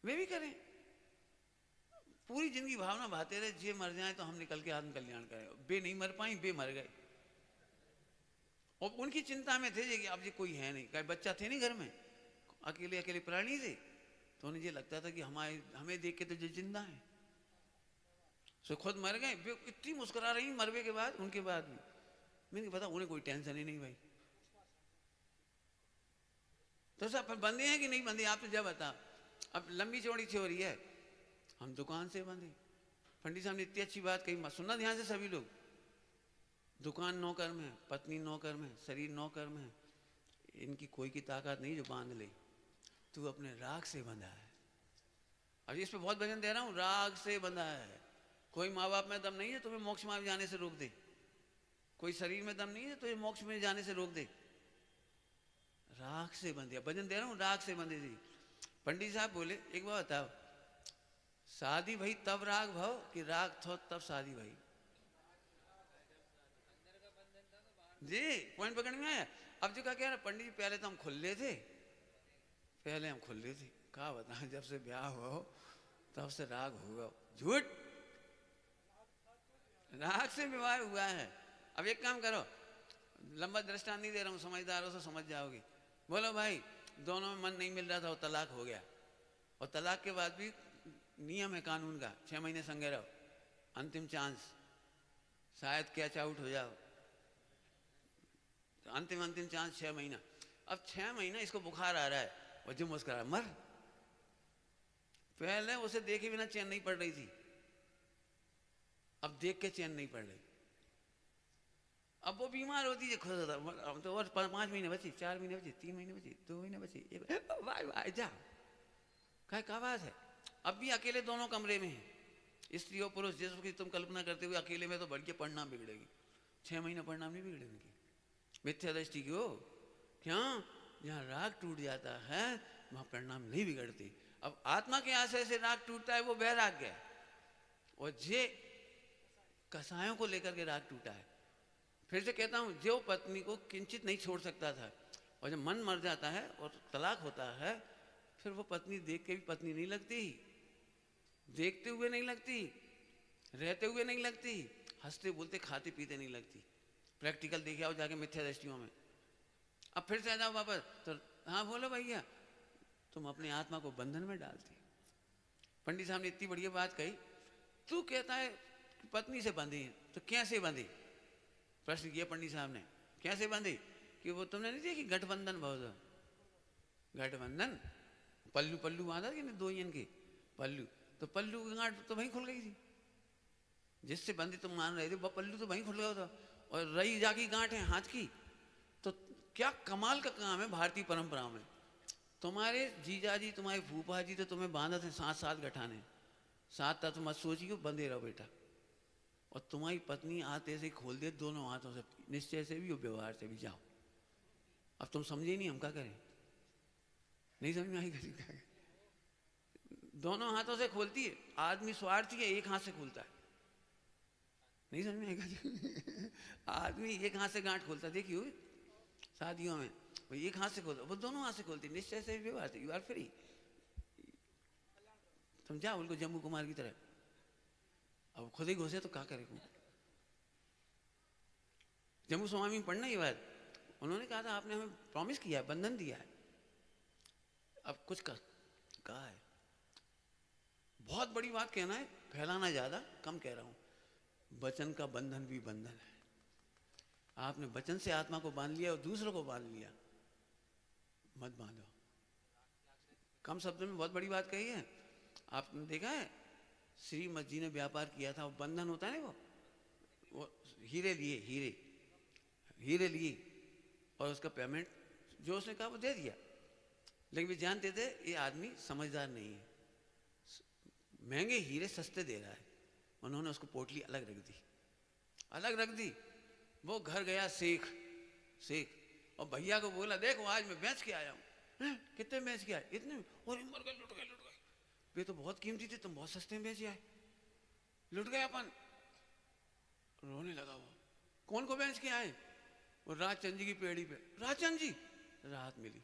वे भी करें। पूरी जिंदगी भावना बहाते रहे, जे मर जाए तो हम निकल के आत्म कल्याण करें। बे नहीं मर पाई, बे मर गए। और उनकी चिंता में थे कि अब ये कोई है नहीं, कई बच्चा थे नहीं घर में, अकेले अकेले प्राणी थे, तो उन्हें ये लगता था कि हमें देख के तो जो जिंदा है, सो खुद मर गए। इतनी मुस्कुरा रही मरवे के बाद, उनके बाद भी। मैंने पता उन्हें कोई टेंशन ही नहीं भाई। तो सब बंधे हैं कि नहीं बंधे? आप तो जब बता। अब लंबी चौड़ी थ्योरी है, हम दुकान से बंधे। पंडित साहब ने इतनी अच्छी बात कही, सुनना ध्यान से सभी लोग। दुकान 9 कर्म है, पत्नी 9 कर्म है, शरीर 9 कर्म है, इनकी कोई की ताकत नहीं जो बांध ले। तू अपने राग से बंधा है। अब इस पे बहुत वजन दे रहा हूं, राग से बंधा है। कोई माँ बाप में दम नहीं है तुम्हें मोक्ष में जाने से रोक दे, कोई शरीर में दम नहीं है तुम्हें मोक्ष में जाने से रोक दे। राग से बंधे, वजन दे रहा हूं, राग से बंधे जी। पंडित साहब बोले एक बार बताओ, शादी भाई तब राग भाव कि राग थो तब शादी भाई? जी पॉइंट पकड़ में आया। अब जो क्या कह रहे पंडित जी, पहले तो हम खुले थे, पहले हम खुले थे, कहा बताएं जब से ब्याह हुआ हो तब से राग होगा। झूठ, राग से विवाह हुआ है। अब एक काम करो, लंबा दृष्टांत नहीं दे रहा हूँ, समझदार हो तो समझ जाओगे। बोलो भाई दोनों में मन नहीं मिल रहा था और तलाक हो गया, और तलाक के बाद भी नियम है कानून का 6 महीने संगे रहो, अंतिम चांस, शायद कैच आउट हो जाओ, तो अंतिम चांस 6 महीना। अब 6 महीना इसको बुखार आ रहा है और जो मुस्कुरा मर। पहले उसे देखे बिना चैन नहीं पड़ रही थी, अब देख के चैन नहीं पड़ रही। अब वो बीमार होती है खुद होता, अब तो और 5 महीने बची, 4 महीने बची, 3 महीने बची, 2 महीने बची, वाह वाह जा क्या बात है। अब भी अकेले दोनों कमरे में है, स्त्री और पुरुष, जैसे कि तुम कल्पना करते हुए अकेले में तो बढ़ के परिणाम बिगड़ेगी। 6 महीने परिणाम नहीं बिगड़े उनकी, मिथ्या दृष्टि की हो। क्यों? जहाँ राग टूट जाता है वहां परिणाम नहीं बिगड़ती। अब आत्मा के आशय से राग टूटता है, वो वैराग्य है, और जे कसायों को लेकर के राग टूटा है। फिर से कहता हूं, जो पत्नी को किंचित नहीं छोड़ सकता था, और जब मन मर जाता है और तलाक होता है, फिर वो पत्नी देख के भी पत्नी नहीं लगती, देखते हुए नहीं लगती, रहते हुए नहीं लगती, हंसते बोलते खाते पीते नहीं लगती। प्रैक्टिकल देखे आओ जाके मिथ्या दृष्टियों में। अब फिर से आ जाओ वापस, तो हाँ बोलो भैया, तुम अपने आत्मा को बंधन में डालती। पंडित साहब ने इतनी बढ़िया बात कही, तू कहता है पत्नी से बंधी, तो कैसे बंधी? प्रश्न किया पंडित साहब ने, कैसे बंधी? कि वो तुमने नहीं देखी गठबंधन, बहुत गठबंधन, पल्लू पल्लू बांधा कि नहीं, 2 के पल्लू, तो पल्लू की गांठ तो वहीं खुल गई थी, जिससे बंदी तुम मान रहे थे वो पल्लू तो वहीं खुल गया था, और रही जाकी गांठ है हाथ की। तो क्या कमाल का काम है भारतीय परंपरा में। तुम्हारे जीजा जी, तुम्हारे फूफा जी तो तुम्हें बांधा थे 7 गठाने, 7 तत्व मत सोचियो, बंधे रहो बेटा। और तुम्हारी पत्नी आते से खोल दे दोनों हाथों से, निश्चय से भी और व्यवहार से भी, जाओ। अब तुम समझे नहीं, हम क्या करें? नहीं समझ में आई? दोनों हाथों से खोलती है। आदमी स्वार्थी है, एक हाथ से खोलता है। नहीं समझ में आएगा? आदमी एक हाथ से गांठ खोलता, देखियो शादियों में, वो एक हाथ से खोलता, वो दोनों हाथ से खोलती, निश्चय से व्यवहार से। You are free. तुम जाओ उनको जम्मू कुमार की तरह, अब खुद ही घुसे तो क्या करेगा? जम्मू स्वामी में पढ़ना ये बात, उन्होंने कहा था आपने हमें प्रॉमिस किया है, बंधन दिया है, अब कुछ कहा है। बहुत बड़ी बात कहना है, फैलाना ज्यादा कम कह रहा हूं। वचन का बंधन भी बंधन है। आपने वचन से आत्मा को बांध लिया और दूसरों को बांध लिया, मत बांधो। कम शब्दों में बहुत बड़ी बात कही है। आपने देखा है, श्रीमद जी ने व्यापार किया था, वो बंधन होता है ना, वो हीरे लिए, हीरे लिए और उसका पेमेंट जो उसने कहा वो दे दिया। लेकिन वे जानते थे ये आदमी समझदार नहीं है, महंगे हीरे सस्ते दे रहा है। उन्होंने उसको पोटली अलग रख दी। वो घर गया सेख और भैया को बोला देखो आज मैं बेच के आया हूँ। कितने बेच के आए? इतने। और मर गए, लुट गए। वे तो बहुत कीमती थे, तुम बहुत सस्ते में बेच आए। लुट गए अपन। रोने लगा वो। कौन को बेच के आए? वो राजचंद जी की पेड़ी पे। राजचंद जी, राहत मिली।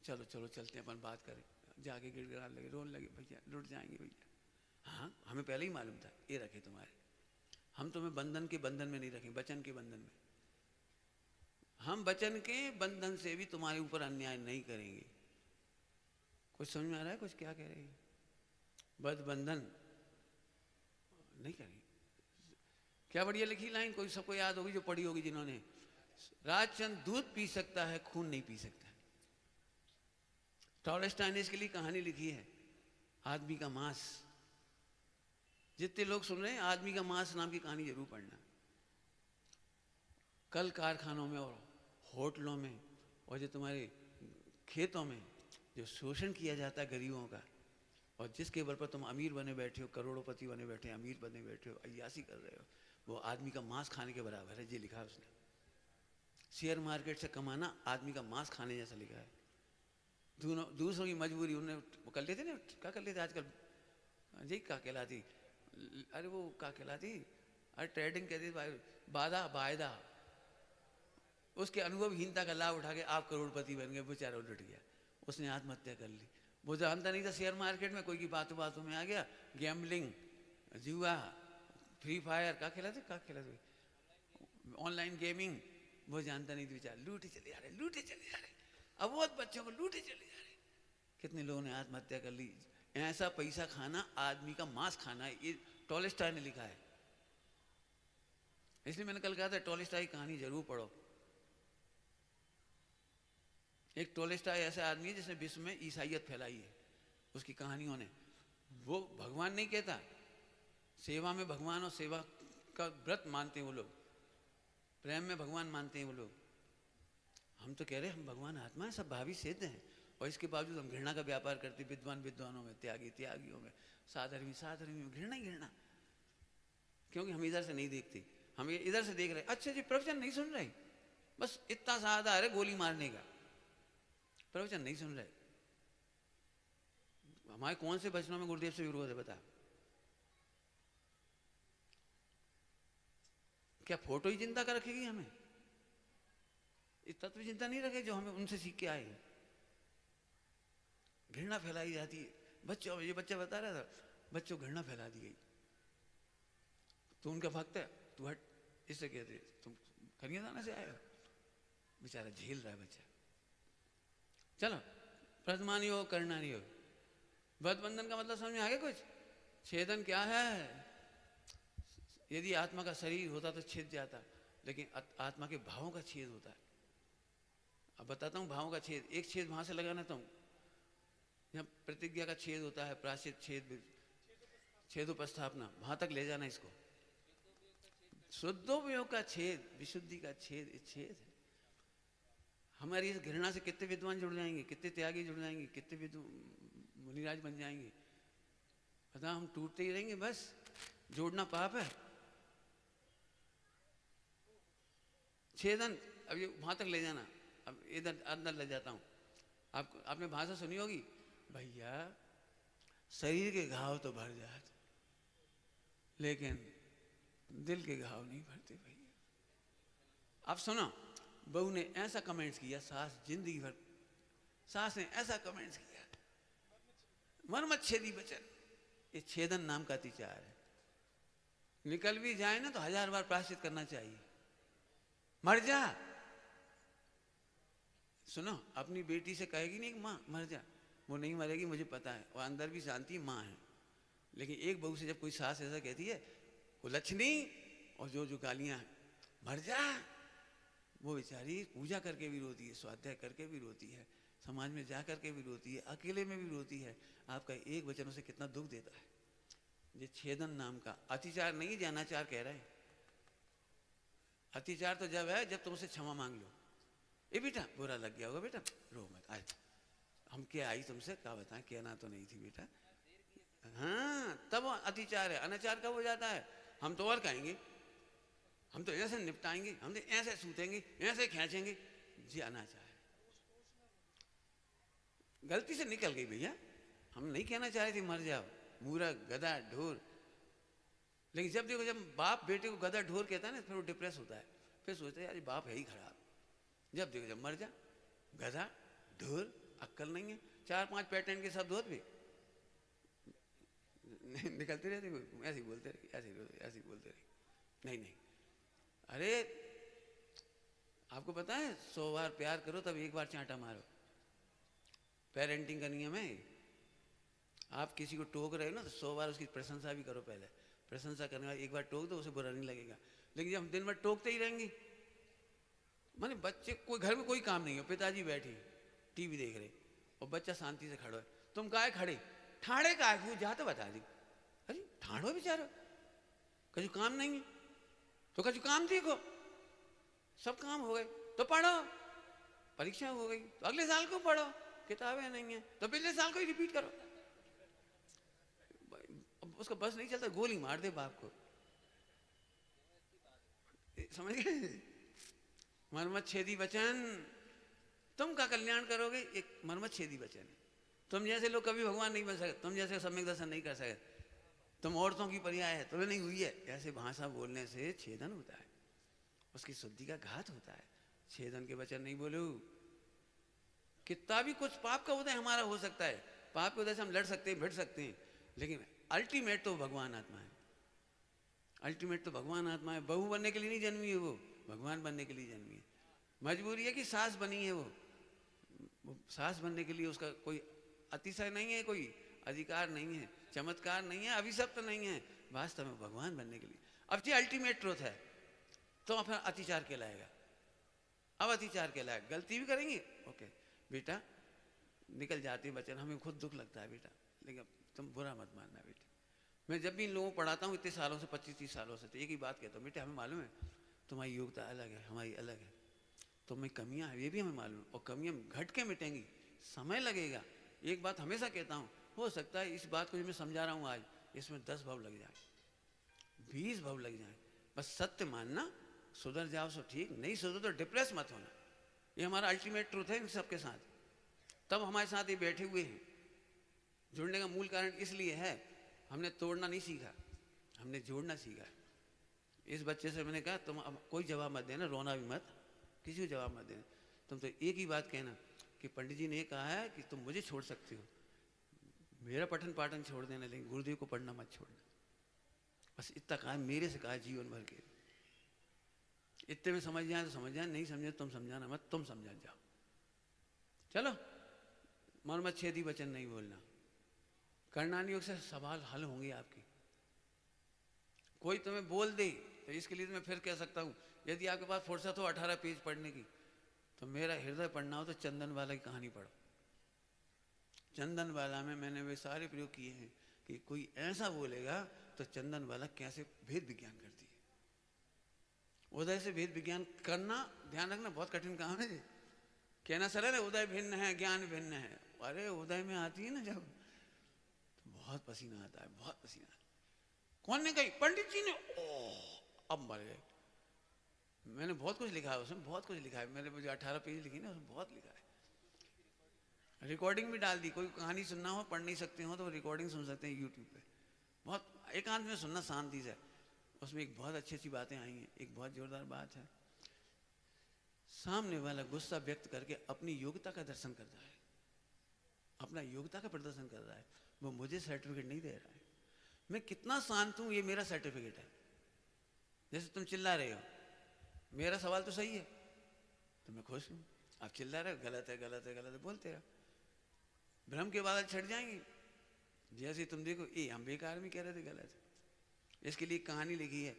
चलो चलते हैं, अपन बात करें। जाके गिड़गिड़ाने लगे, रोने लगे, भैया लुट जाएंगे भैया। हाँ हमें पहले ही मालूम था ये रखे तुम्हारे, हम तुम्हें बंधन के बंधन में नहीं रखें, वचन के बंधन में। हम वचन के बंधन से भी तुम्हारे ऊपर अन्याय नहीं करेंगे। कुछ समझ में आ रहा है कुछ क्या कह रहे हैं? बद बंधन नहीं करेंगे। क्या बढ़िया लिखी लाइन, कोई सबको याद होगी जो पढ़ी होगी जिन्होंने। राजचंद दूध पी सकता है, खून नहीं पी सकता। टॉलस्टॉय ने इसके लिए कहानी लिखी है, आदमी का मांस। जितने लोग सुन रहे हैं, आदमी का मांस नाम की कहानी जरूर पढ़ना। कल कारखानों में और होटलों में और जो तुम्हारे खेतों में जो शोषण किया जाता है गरीबों का, और जिसके बल पर तुम अमीर बने बैठे हो, करोड़ोंपति बने बैठे, अमीर बने बैठे हो, अय्यासी कर रहे हो, वो आदमी का मांस खाने के बराबर है। ये लिखा है उसने। शेयर मार्केट से कमाना आदमी का मांस खाने जैसा लिखा है। दूसरों की मजबूरी उन्हें वो कर लेते ना, क्या कर लेते आजकल, जी क्या कहलाती, अरे वो क्या कहलाती, अरे ट्रेडिंग कहती, वायदा। उसके अनुभवहीनता का लाभ उठा के आप करोड़पति बन गए, बेचारा उलट गया, उसने आत्महत्या कर ली। वो जानता नहीं था शेयर मार्केट में कोई की बातों में आ गया, गैम्बलिंग, जुआ, फ्री फायर, क्या खेलाते ऑनलाइन गेमिंग, वो जानता नहीं था बेचारा, लूटे चले जा रहे, अबोध बच्चों को लूटे चले जा रहे। कितने लोगों ने आत्महत्या कर ली। ऐसा पैसा खाना आदमी का मांस खाना है, ये टॉलस्टॉय ने लिखा है। इसलिए मैंने कल कहा था टॉलस्टॉय की कहानी जरूर पढ़ो। एक टॉलस्टॉय ऐसा आदमी है जिसने विश्व में ईसाइयत फैलाई है उसकी कहानियों ने। वो भगवान नहीं कहता, सेवा में भगवान और सेवा का व्रत मानते हैं वो लोग, प्रेम में भगवान मानते हैं वो लोग। हम तो कह रहे हैं हम भगवान आत्मा है, सब भावी सिद्ध हैं, और इसके बावजूद हम घृणा का व्यापार करते, विद्वानों में, त्यागियों में, साधर्मी में घृणा। क्योंकि हम इधर से नहीं देखते, हम इधर से देख रहे। अच्छा जी प्रवचन नहीं सुन रहे, बस इतना सा आधार है गोली मारने का, प्रवचन नहीं सुन रहे। हमारे कौन से वचनों में गुरुदेव से विरोध है बता? क्या फोटो ही चिंता कर रखेगी हमें? तत्व चिंता नहीं रखे जो हमें उनसे सीख के आए। घृणा फैलाई जाती है बच्चों, ये बच्चा बता रहा था, बच्चों घृणा फैला दी गई। तो उनका भक्त है, तू हट, इससे कहते तुम कन्यादान से आए हो, बेचारा झेल रहा है बच्चा। चलो प्रथमान योग, करना योग, बंधन का मतलब समझ में आ गया कुछ? छेदन क्या है? यदि आत्मा का शरीर होता तो छेद जाता, लेकिन आत्मा के भावों का छेद होता है। अब बताता हूँ भावों का छेद। एक छेद वहां से लगाना, तो जब प्रतिज्ञा का छेद होता है, प्राश्चित छेद, छेदोपस्थापना, वहां तक ले जाना इसको। शुद्धोपयोग का छेद, विशुद्धि का छेद, छेद है। हमारी इस घृणा से कितने विद्वान जुड़ जाएंगे, कितने त्यागी जुड़ जाएंगे, कितने मुनिराज बन जाएंगे। पता हम टूटते ही रहेंगे, बस जोड़ना पाप है। छेदन, अब ये वहां तक ले जाना। अब इधर अंदर ले जाता हूं। आपने भाषा सुनी होगी, भैया शरीर के घाव तो भर जाते, लेकिन दिल के घाव नहीं भरते भैया। आप सुनो, बहू ने ऐसा कमेंट्स किया, सास जिंदगी भर, सास ने ऐसा कमेंट्स किया, मर्मच्छेदी वचन। ये छेदन नाम का अतिचार है। निकल भी जाए ना तो 1000 बार प्रायश्चित करना चाहिए। मर जा, सुनो, अपनी बेटी से कहेगी नहीं कि माँ मर जा, वो नहीं मरेगी, मुझे पता है, और अंदर भी जानती है माँ है। लेकिन एक बहू से जब कोई सास ऐसा कहती है, कुलच्छनी और जो गालियां, मर जा, वो बेचारी पूजा करके भी रोती है, स्वाध्याय करके भी रोती है, समाज में जा करके भी रोती है, अकेले में भी रोती है। आपका एक वचन उसे कितना दुख देता है। ये छेदन नाम का अतिचार नहीं, ये अनाचार कह रहे हैं। अतिचार तो जब है जब तुम उसे क्षमा मांग लो। ए बेटा बुरा लग गया होगा, बेटा रो मत, आज हम क्या आई तुमसे क्या बताएं, कहना तो नहीं थी बेटा। हाँ तब अतिचार है। अनाचार कब हो जाता है, हम तो और कहेंगे, हम तो ऐसे निपटाएंगे, हम तो ऐसे सूतेंगे, ऐसे खींचेंगे, जी अनाचार है। गलती से निकल गई भैया, हम नहीं कहना चाह रहे थे मर जाओ मूर्ख गधा ढोर। लेकिन जब देखो, जब बाप बेटे को गधा ढोर कहता है ना, फिर वो डिप्रेस होता है, फिर सोचते हैं यार बाप है ही खराब। जब देखो जब मर जा गधा ढोर, अक्ल नहीं है। 4-5 पैटर्न के शब्द होते भी निकलते रहते, ऐसे ही बोलते रहे, ऐसे ही बोलते रहे। नहीं नहीं, अरे आपको पता है 100 बार प्यार करो तब एक बार चांटा मारो। पेरेंटिंग का नियम है। आप किसी को टोक रहे हो ना तो 100 बार उसकी प्रशंसा भी करो। पहले प्रशंसा करने के बाद एक बार टोक दो, उसे बुरा नहीं लगेगा। लेकिन जब हम दिन भर टोकते ही रहेंगे, माने बच्चे कोई घर में कोई काम नहीं हो, पिताजी बैठे टीवी देख रहे और बच्चा शांति से खड़ा है, तुम काहे खड़े, ठाड़े काहे जा तो बता दी। अरे ठाड़ो बेचारो, कछु काम नहीं है तो कछु काम देखो, सब काम हो गए तो पढ़ो, परीक्षा हो गई तो अगले साल को पढ़ो, किताबें नहीं है तो पिछले साल को ही रिपीट करो। उसका बस नहीं चलता, गोली मार दे बाप को, समझ गए। मर्मत छेदी वचन, तुम का कल्याण करोगे, एक मर्मत छेदी वचन है। तुम जैसे लोग कभी भगवान नहीं बन सके, तुम जैसे सम्यक दर्शन नहीं कर सके, तुम औरतों की पर्याय है, तुम्हें नहीं हुई है। ऐसे भाषा बोलने से छेदन होता है, उसकी शुद्धि का घात होता है। छेदन के वचन नहीं बोलो। कितना भी कुछ पाप का उदय हमारा हो सकता है, पाप के उदय से हम लड़ सकते हैं, भिड़ सकते हैं, लेकिन अल्टीमेट तो भगवान आत्मा है। अल्टीमेट तो भगवान आत्मा है। बहू बनने के लिए नहीं जन्मी है वो, भगवान बनने के लिए जन्मी है। मजबूरी है कि सास बनी है वो सास बनने के लिए उसका कोई अतिशय नहीं है, कोई अधिकार नहीं है, चमत्कार नहीं है, अभिशप्त नहीं है, वास्तव में भगवान बनने के लिए। अब ये अल्टीमेट ट्रुथ है तो फिर अतिचार कहलाएगा। अब अतिचार कहलाएगा, गलती भी करेंगे ओके बेटा, निकल जाते वचन, हमें खुद दुख लगता है बेटा, लेकिन तुम बुरा मत मानना बेटा। मैं जब भी इन लोगों को पढ़ाता हूँ इतने सालों से, 25-30 सालों से, तो एक ही बात कहता हूँ, बेटा हमें मालूम है तुम्हारी योग्यता अलग है, हमारी अलग है, तुम्हें कमियां हैं ये भी हमें मालूम है, और कमियां घट के मिटेंगी, समय लगेगा। एक बात हमेशा कहता हूँ, हो सकता है इस बात को जो मैं समझा रहा हूँ आज, इसमें 10 भव लग जाए, 20 भव लग जाए, बस सत्य मानना, सुधर जाओ सो ठीक, नहीं सुधर तो डिप्रेस मत होना। ये हमारा अल्टीमेट ट्रूथ है इन सबके साथ। तब हमारे साथ ये बैठे हुए हैं। जुड़ने का मूल कारण इसलिए है, हमने तोड़ना नहीं सीखा, हमने जोड़ना सीखा। इस बच्चे से मैंने कहा तुम अब कोई जवाब मत देना, रोना भी मत, किसी को जवाब मत देना, तुम तो एक ही बात कहना कि पंडित जी ने कहा है कि तुम मुझे छोड़ सकते हो, मेरा पठन पाठन छोड़ देना, लेकिन गुरुदेव को पढ़ना मत छोड़ना। बस इतना कहा, मेरे से कहा जीवन भर के। इतने में समझ जाए तो समझ जाए, नहीं समझे तुम समझाना मत, तुम समझा जाओ। चलो मर्मत छेदी वचन नहीं बोलना। कर्णानी योग से सवाल हल होंगे आपके। कोई तुम्हें बोल दे तो इसके लिए मैं फिर कह सकता हूँ, यदि आपके पास फुर्सत हो 18 पेज पढ़ने की, तो मेरा हृदय पढ़ना हो तो चंदन वाला की कहानी पढ़ो। चंदन वाला में मैंने वे सारे प्रयोग किए हैं कि कोई ऐसा बोलेगा तो चंदन वाला कैसे भेद विज्ञान करती है। उदय से भेद विज्ञान करना, ध्यान रखना, बहुत कठिन काम है। कहना सरल है, उदय भिन्न है ज्ञान भिन्न है, अरे उदय में आती है ना जब, तो बहुत पसीना आता है, बहुत पसीना आता है। कौन ने कही? पंडित जी ने। ओह अब मर गए। मैंने बहुत कुछ लिखा है उसमें, बहुत कुछ लिखा है मैंने, मुझे 18 पेज लिखी ना, उसमें बहुत लिखा है। रिकॉर्डिंग भी डाल दी, कोई कहानी सुनना हो, पढ़ नहीं सकते हो तो रिकॉर्डिंग सुन सकते हैं यूट्यूब पे। बहुत एकांत में सुनना शांति से, उसमें एक बहुत अच्छी अच्छी बातें आई हैं। एक बहुत जोरदार बात है, सामने वाला गुस्सा व्यक्त करके अपनी योग्यता का दर्शन कर रहा है, अपना योग्यता का प्रदर्शन कर रहा है, वो मुझे सर्टिफिकेट नहीं दे रहा है। मैं कितना शांत हूं ये मेरा सर्टिफिकेट है। जैसे तुम चिल्ला रहे हो, मेरा सवाल तो सही है तो मैं खुश हूं, आप चिल्ला रहे हो गलत है गलत है गलत है बोलते रहो, भ्रम के बादल छट जाएंगे। जैसे तुम देखो ये हम बेकार में कह रहे थे गलत है। इसके लिए कहानी लिखी है,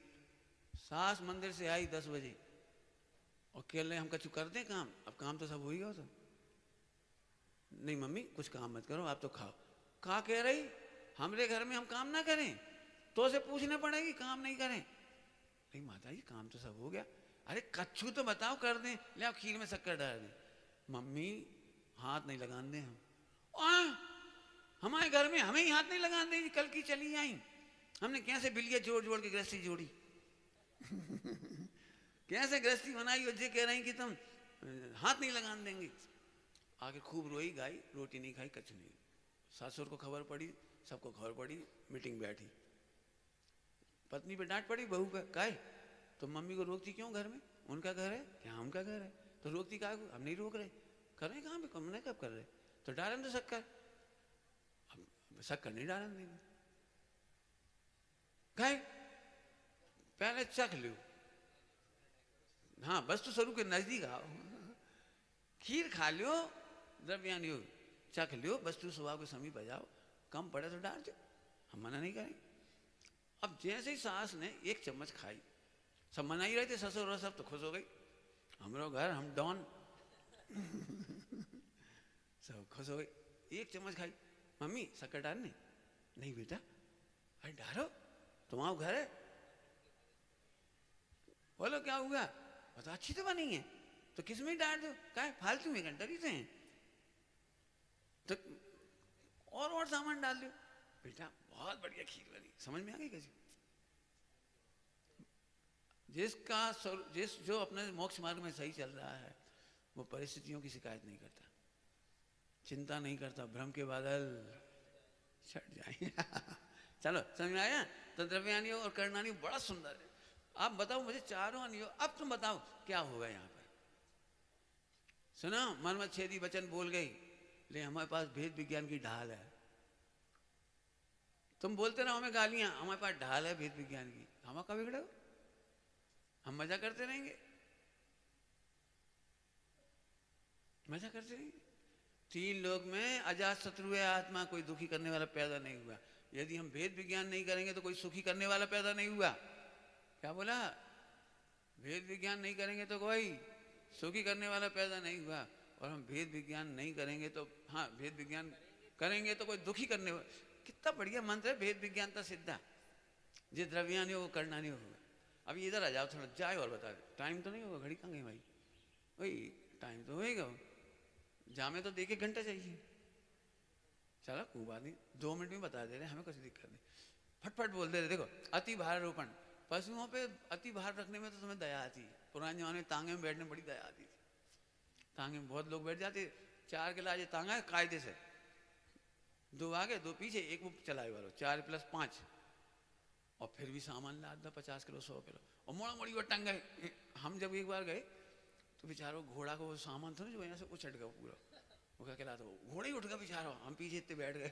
सास मंदिर से आई 10 बजे और कह रहे हम कछु कर दें काम, अब काम तो सब हो ही गया। तो नहीं मम्मी कुछ काम मत करो, आप तो खाओ। कहा कह रही हमारे घर में हम काम ना करें, तो से पूछने पड़ेगी काम नहीं करें। नहीं माता जी काम तो सब हो गया। अरे कच्छू तो बताओ कर दें, ले आओ खीर में शक्कर डाल दें। मम्मी हाथ नहीं लगान दें हम। हमारे घर में हमें ही हाथ नहीं लगान दें, कल की चली आई। हमने कैसे बिलिया जोड़ जोड़ के गृहस्थी जोड़ी कैसे गृहस्थी बनाई, और ये कह रही कि तुम हाथ नहीं लगान देंगे। आगे खूब रोई गाई, रोटी नहीं खाई, कछ नहीं। सासुर को खबर पड़ी, सबको खबर पड़ी, मीटिंग बैठी। पत्नी पे डांट पड़ी, बहू पे काहे तो मम्मी को रोकती क्यों घर में, उनका घर है क्या उनका घर है, तो रोकती काहे को, हम नहीं रोक रहे, कर रहे कहाँ पे, हमने कब कर रहे, तो डालन तो शक्कर, अब शक्कर नहीं डालन देंगे। काहे पहले चख लो, हाँ बस तो शुरू के नजदीक आओ, खीर खा लो, द्रव्यान योग चख लो, वस्तु स्वभाव के समीप आ जाओ, कम पड़े तो डाल दो, हम मना नहीं करेंगे। अब जैसे ही सास ने एक चम्मच खाई, सब मना ही रहे थे, ससुर और सब तो खुश हो गई, हमरो घर हम डॉन सब खुश हो गई। एक चम्मच खाई, मम्मी शक्कर डालने, नहीं बेटा, अरे डालो तुम्हारा घर है, बोलो क्या हुआ, बता अच्छी तो बनी है, तो किस में डाल दो, क्या फालतू में घंटा से हैं, तो और सामान डाल दो, बेटा बहुत बढ़िया खीर बनी, समझ में आ गई कैसी। जो अपने मोक्ष मार्ग में सही चल रहा है, वो परिस्थितियों की शिकायत नहीं करता, चिंता नहीं करता, भ्रम के बादल छट जाएंगे चलो समझ में आया। तो द्रव्यानियों और कर्णानियों बड़ा सुंदर है। आप बताओ मुझे चारों अनियों, अब तुम बताओ क्या होगा यहाँ पर। सुनो मर्मच्छेदी वचन बोल गई, ले हमारे पास भेद विज्ञान की ढाल है, तुम बोलते रहो हमें गालियां, हमारे पास ढाल है भेद विज्ञान की, हम कब बिगड़े हो, हम मजा करते रहेंगे, मजा करते रहेंगे। तीन लोग में अजात शत्रु है आत्मा, कोई दुखी करने वाला पैदा नहीं हुआ। यदि हम भेद विज्ञान नहीं करेंगे तो कोई सुखी करने वाला पैदा नहीं हुआ। क्या बोला, भेद विज्ञान नहीं करेंगे तो कोई सुखी करने वाला पैदा नहीं हुआ, और हम भेद विज्ञान नहीं करेंगे तो, हाँ भेद विज्ञान करेंगे तो कोई दुखी करने वाला। कितना बढ़िया मंत्र है, भेद विज्ञान का सिद्धा, जो द्रव्यानी हो करना नहीं होगा। अभी इधर आ जाओ थोड़ा, जाए और बता दे, टाइम तो नहीं होगा, घड़ी कहाँ गई भाई, वही टाइम तो होएगा, जामे तो देखे घंटा चाहिए, चलो कोई बात नहीं, 2 मिनट में बता दे रहे, हमें कुछ दिक्कत नहीं, फटफट बोल दे रहे। देखो अति भार रोपण, पशुओं पे अति भार रखने में तो तुम्हें दया आती है। पुराने जमाने में तांगे में बैठने में बड़ी दया आती थी, तांगे में बहुत लोग बैठ जाते, 4 के लाजे तांगा है कायदे से, 2 आगे 2 पीछे, एक वो चलाए वालों, 4 + 5, और फिर भी सामान लाद 50 किलो 100 किलो, और मोड़ा मोड़ी वो टंग गए। हम जब एक बार गए तो बेचारो घोड़ा को वो सामान था ना जो यहाँ से उछट गया पूरा, वो क्या कहलाता, घोड़ा ही उठ गया बेचारा, हम पीछे इतने बैठ गए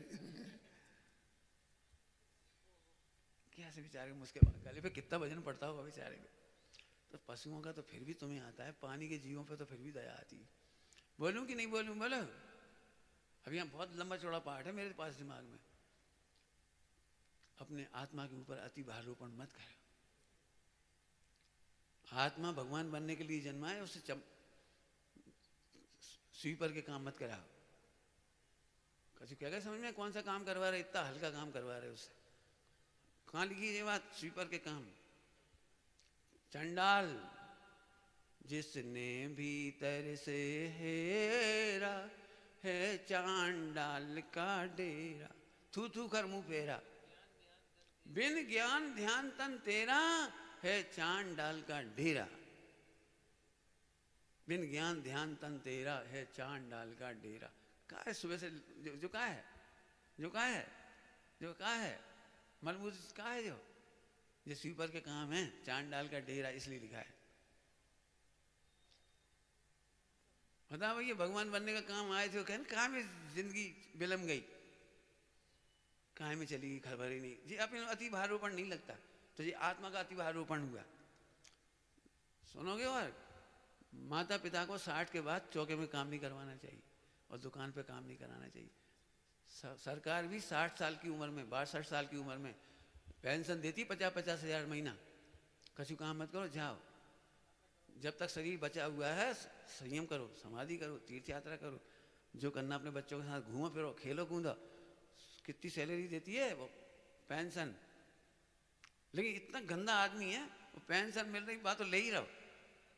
कैसे बेचारे मुझके गले पे कितना वजन पड़ता होगा बेचारे पे। तो पशुओं का तो फिर भी तुम्हें आता है, पानी के जीवों पे तो फिर भी दया आती है। बोलूं कि नहीं बोलूं, बोलो। अभी यहाँ बहुत लंबा चौड़ा पाठ है मेरे पास दिमाग में। अपने आत्मा के ऊपर अति भार रोपण मत करो। आत्मा भगवान बनने के लिए जन्मा है, उसे स्वीपर के काम मत कराओ। कभी क्या गया समझ में, कौन सा काम करवा रहे, इतना हल्का काम करवा रहे उससे, कहाँ लिखी ये बात, स्वीपर के काम। चंडाल जिसने भीतर से हेरा है चांडाल का डेरा, थू थू कर मुंह फेरा, बिन ज्ञान ध्यान तन तेरा है चांडाल का डेरा, बिन ज्ञान ध्यान तन तेरा है चांडाल का डेरा। कहा है सुबह से जो कहा है, जो कहा है, जो कहा है, मलबूज कहा है, जो स्वीपर के काम है, चांडाल का डेरा इसलिए लिखा है। बता भैया भगवान बनने का काम आए थे, कहने कहाँ में जिंदगी विलम गई, कहाँ में चली गई, खबर ही नहीं जी। अपने अति भारोपण नहीं लगता, तो ये आत्मा का अति भारोपण हुआ। सुनोगे, और माता पिता को 60 के बाद चौके में काम नहीं करवाना चाहिए, और दुकान पे काम नहीं कराना चाहिए। सरकार भी 60 साल की उम्र में, 62 साल की उम्र में पेंशन देती 50-50 हज़ार महीना। कछु काम मत करो, जाओ, जब तक शरीर बचा हुआ है संयम करो, समाधि करो, तीर्थ यात्रा करो, जो करना अपने बच्चों के साथ घूमो फिरो, खेलो कूदो। कितनी सैलरी देती है वो पेंशन, लेकिन इतना गंदा आदमी है, वो पेंशन मिल रही बात तो ले ही रहो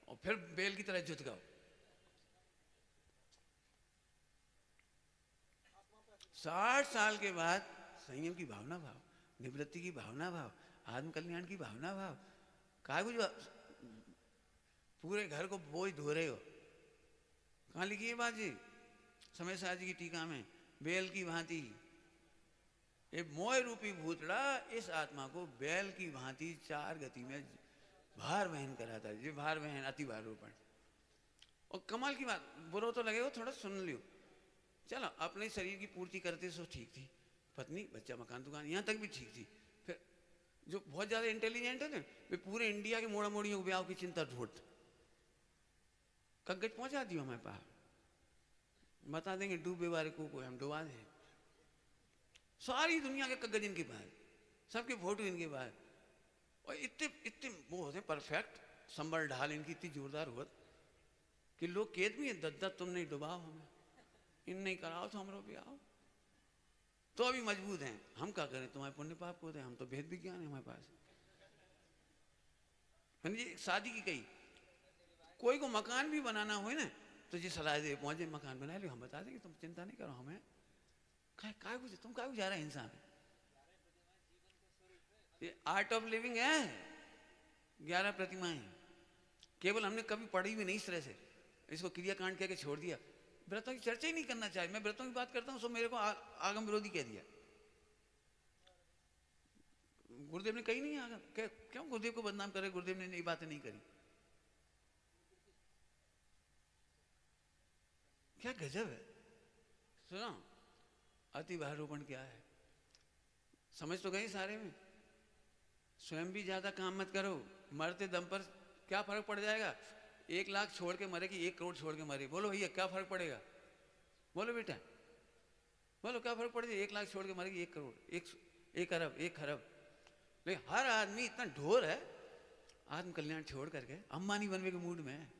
और फिर बेल की तरह जुट गाओ। 60 साल के बाद संयम की भावना भाव, निवृत्ति की भावना भाव, आत्म कल्याण की भावना भाव, काय कुछ पूरे घर को बोझ धो रहे हो। कहाँ लिखी है बात जी? समय साह जी की टीका में, बेल की भांति ये मोह रूपी भूतड़ा इस आत्मा को बैल की भांति 4 गति में भार वहन कराता है। ये भार वहन अति भार रोपण। और कमाल की बात, बुरा तो लगेगा, थोड़ा सुन लियो। चलो अपने शरीर की पूर्ति करते सो ठीक थी, पत्नी बच्चा मकान दुकान यहाँ तक भी ठीक थी। फिर जो बहुत ज्यादा इंटेलिजेंट है ना, वे पूरे इंडिया के मोड़ा मोड़ियों को ब्याह की चिंता ढूंढ कगज पहुंचा दियो हमारे पास, बता देंगे डूबे वाले को हम डुबा दें। सारी दुनिया के कगज इनके पास, सबके फोटो इनके पास, और इतने इतने वो होते परफेक्ट, संबल ढाल इनकी इतनी जोरदार होत कि लोग कहते भी हैं दद्दा तुम नहीं डुबाओ हमें, इन नहीं कराओ तो हमरो भी आओ। तो अभी मजबूत हैं, हम क्या करें, तुम्हारे पुण्य पाप को दें, हम तो भेद विज्ञान है हमारे पास। जी शादी की कही, कोई को मकान भी बनाना हो ना तो जी सलाह दे पहुंचे मकान बना लियो, हम बता देंगे, तुम चिंता नहीं करो, हमें काय कुछ तुम काय जा रहा है इंसान। ये आर्ट ऑफ लिविंग है, 11 प्रतिमाएं, केवल हमने कभी पढ़ी भी नहीं इस तरह से, इसको क्रियाकांड कह के छोड़ दिया। व्रतों की चर्चा ही नहीं करना चाहिए। मैं व्रतों की बात करता हूँ, सो मेरे को आगम विरोधी कह दिया। गुरुदेव ने कही नहीं आगम, क्यों गुरुदेव को बदनाम करे, गुरुदेव ने ये बातें नहीं करी। क्या गजब है। सुनो, अति भारोपण क्या है समझ तो गए सारे में। स्वयं भी ज्यादा काम मत करो, मरते दम पर क्या फर्क पड़ जाएगा। 1 लाख छोड़ के मरे कि 1 करोड़ छोड़ के मरे, बोलो भैया क्या फर्क पड़ेगा, बोलो बेटा, बोलो क्या फर्क पड़ जाएगा। 1 लाख छोड़ के मरे कि 1 करोड़, 1 अरब, 1 खरब। लेकिन हर आदमी इतना ढोर है आत्म कल्याण छोड़ करके अंबानी बनने के मूड में है।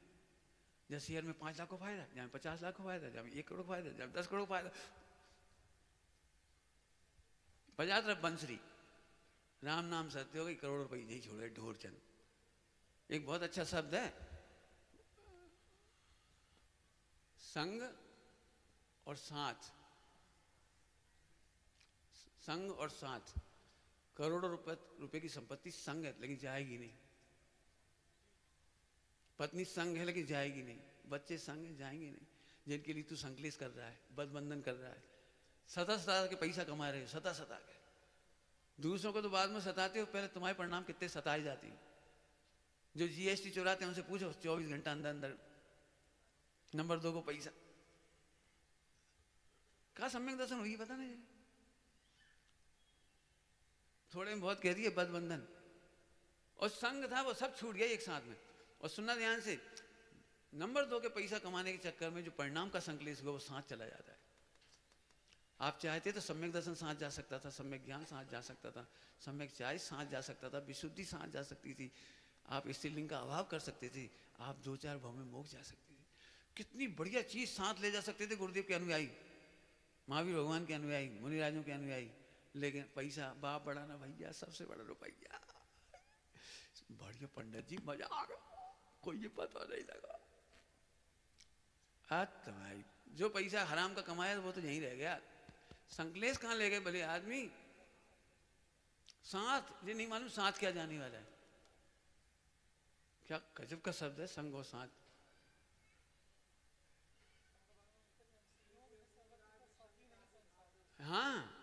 जैसे शेयर में 5 लाख को फायदा, जहाँ 50 लाख को फायदा, जहाँ 1 करोड़ फायदा, जहाँ 10 करोड़ फायदा। बजात रहे बंसरी, राम नाम सत्य हो गई, करोड़ रुपए नहीं छोड़े ढोर चंद। एक बहुत अच्छा शब्द है, संग और साथ, संग और साथ। करोड़ों रुपए की संपत्ति संग है लेकिन जाएगी नहीं, पत्नी संग है लेकिन जाएगी नहीं, बच्चे संग है जाएंगे नहीं, जिनके लिए तू संकलेश कर रहा है, बंधन कर रहा है, सता के पैसा कमा रहे हो, सता के। दूसरों को तो बाद में सताते हो, पहले तुम्हारे परिणाम कितने सताए जाते हैं। जो जीएसटी चुराते हैं उनसे पूछो, 24 घंटा अंदर अंदर नंबर 2 को पैसा कहा सम्यक दर्शन हुई पता नहीं। थोड़े में बहुत कह दिए बंधन और संग था वो सब छूट गया एक साथ में। और सुनना ध्यान से, नंबर 2 के पैसा कमाने के चक्कर में जो परिणाम का संकलेश हुआ वो साथ चला जाता है। आप चाहते तो सम्यक दर्शन साथ जा सकता था, सम्यक ज्ञान साथ जा सकता था, सम्यक चाय साथ जा सकता था, विशुद्धि साथ जा सकती थी, आप स्त्रीलिंग का अभाव कर सकते थे, आप 2-4 भाव में मोक्ष जा सकते थे, कितनी बढ़िया चीज साथ ले जा सकते थे गुरुदेव के अनुयायी, महावीर भगवान के अनुयायी, मुनिराजों के अनुयायी। लेकिन पैसा बाप बड़ा ना भैया, सबसे बड़ा रुपया। बढ़िया पंडित जी मजा आ गया, कोई ये पता नहीं लगा। भाई जो पैसा हराम का कमाया वो तो यहीं रह गया, संकलेश कहाँ ले गए भले आदमी। साथ ये नहीं मालूम साथ क्या जाने वाला है। क्या गजब का शब्द है संग और साथ। हाँ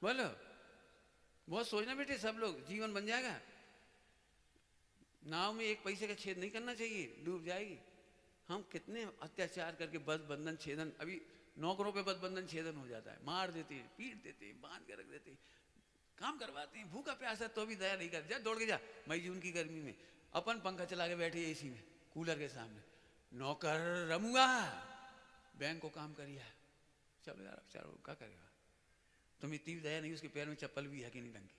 बोलो, बहुत सोचना बेटे, सब लोग जीवन बन जाएगा। नाव में एक पैसे का छेद नहीं करना चाहिए, डूब जाएगी। हम कितने अत्याचार करके बस बंधन छेदन, अभी नौकरों पे बस बंधन छेदन हो जाता है, मार देते हैं, पीट देते हैं, बांध के रख देते हैं, काम करवाते हैं, भूखा प्यासा तो भी दया नहीं कर, जा दौड़ के जा। मई जून की गर्मी में अपन पंखा चला के बैठे एसी में, कूलर के सामने, नौकर रमुआ बैंक को काम करिए, चलो यार चलो क्या करेगा। तुम्हें इतनी दया नहीं, उसके पैर में चप्पल भी है कि नहीं ढंग की,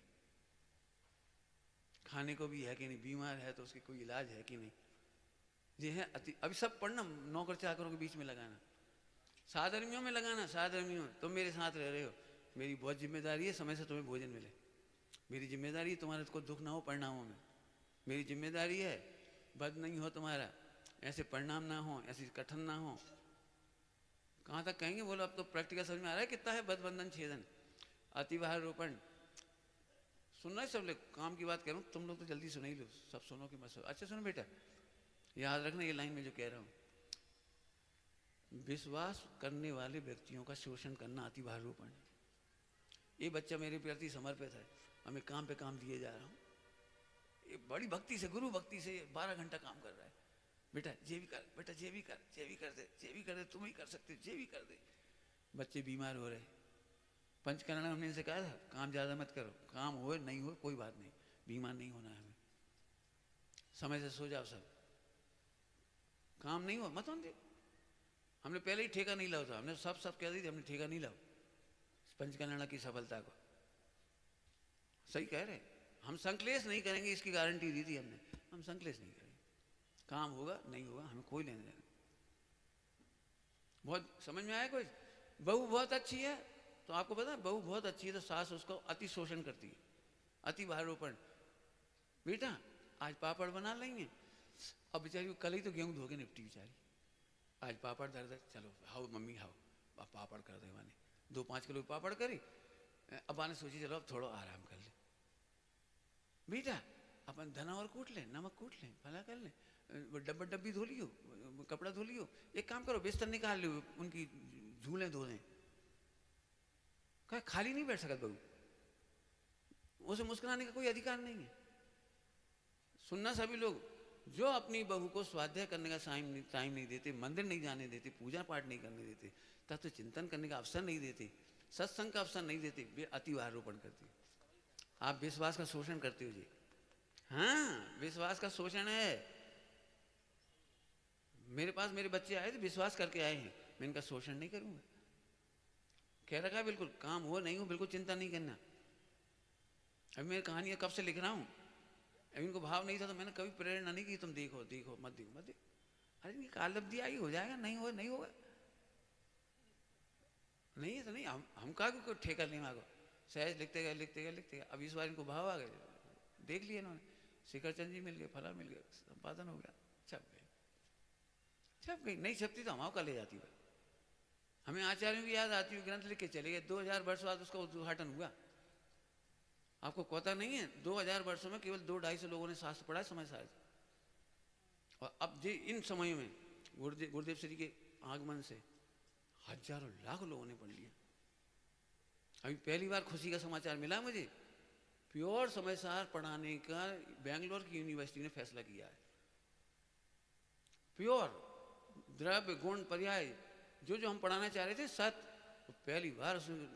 खाने को भी है कि नहीं, बीमार है तो उसके कोई इलाज है कि नहीं। ये है अभी सब पढ़ना, नौकर चाकरों के बीच में लगाना, साधर्मियों में लगाना। साधर्मियों तुम मेरे साथ रह रहे हो, मेरी बहुत जिम्मेदारी है समय से तुम्हें भोजन मिले, मेरी जिम्मेदारी है तुम्हारे को दुख ना हो परिणामों में, मेरी जिम्मेदारी है बद नहीं हो तुम्हारा, ऐसे परिणाम ना हो, ऐसी कठिन ना हो। कहाँ तक कहेंगे बोलो? अब तो प्रैक्टिकल समझ में आ रहा है कितना है बद बंधन छेदन, अतिबाहर रोपण। सुनना है सब लोग, काम की बात करूँ तुम लोग तो जल्दी सुन ही लो, सब सुनो कि मत सुनो। अच्छा सुनो बेटा, याद रखना ये लाइन में जो कह रहा हूँ, विश्वास करने वाले व्यक्तियों का शोषण करना अतिबाहर रोपण। ये बच्चा मेरे प्रति समर्पित है, हमें काम पे काम दिए जा रहा हूँ, ये बड़ी भक्ति से, गुरु भक्ति से 12 घंटा काम कर रहा है। बेटा ये भी कर, बेटा ये भी कर, ये भी कर दे, ये भी कर दे, तुम ही कर सकते, ये भी कर दे। बच्चे बीमार हो रहे, पंचकर्म हमने इनसे कहा था काम ज़्यादा मत करो, काम हो नहीं हो कोई बात नहीं, बीमार नहीं होना है हमें, समय से सो जाओ सब, काम नहीं हो मत होने। हमने पहले ही ठेका नहीं लाओ था, हमने सब कह दी थी, हमने ठेका नहीं लाओ पंचकर्म की सफलता को। सही कह रहे, हम संकलेश नहीं करेंगे इसकी गारंटी दी थी हमने, हम संकलेश नहीं करेंगे, काम होगा नहीं होगा हमें कोई लेने देना। बहुत समझ में आया? कोई बहू बहुत अच्छी है तो आपको पता है बहू बहुत अच्छी है तो सास उसको अति शोषण करती है, अति भारोपण। बेटा आज पापड़ बना लेंगे, अब बेचारी कल ही तो गेहूं धो के निपटी बेचारी, आज पापड़ दर्द है, चलो हाओ मम्मी हाओ पापड़ कर दे माने, 2-5 किलो पापड़ करी, अब आने सोची चलो अब थोड़ा आराम कर ले। बेटा अपन धना और कूट लें, नमक कूट लें, भला कर लें, डब्बी धो लियो, कपड़ा धो लियो, एक काम करो बिस्तर निकाल लियो, उनकी झूलें धो दें। कहा खाली नहीं बैठ सकता बहू, उसे मुस्कुराने का कोई अधिकार नहीं है। सुनना सभी लोग, जो अपनी बहू को स्वाध्याय करने का टाइम नहीं देते, मंदिर नहीं जाने देते, पूजा पाठ नहीं करने देते, तत्व चिंतन करने का अवसर नहीं देते, सत्संग का अवसर नहीं देते, वे अतिवारोपण करते। आप विश्वास का शोषण करते हो जी, हाँ विश्वास का शोषण है। मेरे पास मेरे बच्चे आए थे, विश्वास करके आए हैं, मैं इनका शोषण नहीं करूंगा, कह रखा है बिल्कुल, काम हो नहीं हो बिल्कुल चिंता नहीं करना। अभी मेरी कहानी कब से लिख रहा हूँ, अभी इनको भाव नहीं था तो मैंने कभी प्रेरणा नहीं की तुम देखो देखो मत देखो मत देखो, अरे इनकी कालब्धि आई हो जाएगा, नहीं हो नहीं होगा, नहीं है तो नहीं, हम कहा को ठेका नहीं मांगो, सहज लिखते गए लिखते गए लिखते गए, अब इस बार इनको भाव आ गए, देख लिए इन्होंने, शिखरचंद जी मिल गए, फला मिल गया, संपादन हो गया, छप गई, नहीं छपती तो हम का ले जाती है। हमें आचार्यों की याद आती हुई ग्रंथ लिख के चले गए, 2000 वर्ष बाद उसका उद्घाटन हुआ। आपको पता नहीं है 2000 वर्षों में केवल 200-250 लोगों ने शास्त्र पढ़ा समय शायद, और अब जी इन समयों में गुरुदेव श्री के आगमन से हजारों लाखों लोगों ने पढ़ लिया। अभी पहली बार खुशी का समाचार मिला मुझे, प्योर समय सार पढ़ाने का बेंगलोर की यूनिवर्सिटी ने फैसला किया है। प्योर द्रव्य गुण पर्याय जो जो हम पढ़ाना चाह रहे थे सत, पहली बार उसमें,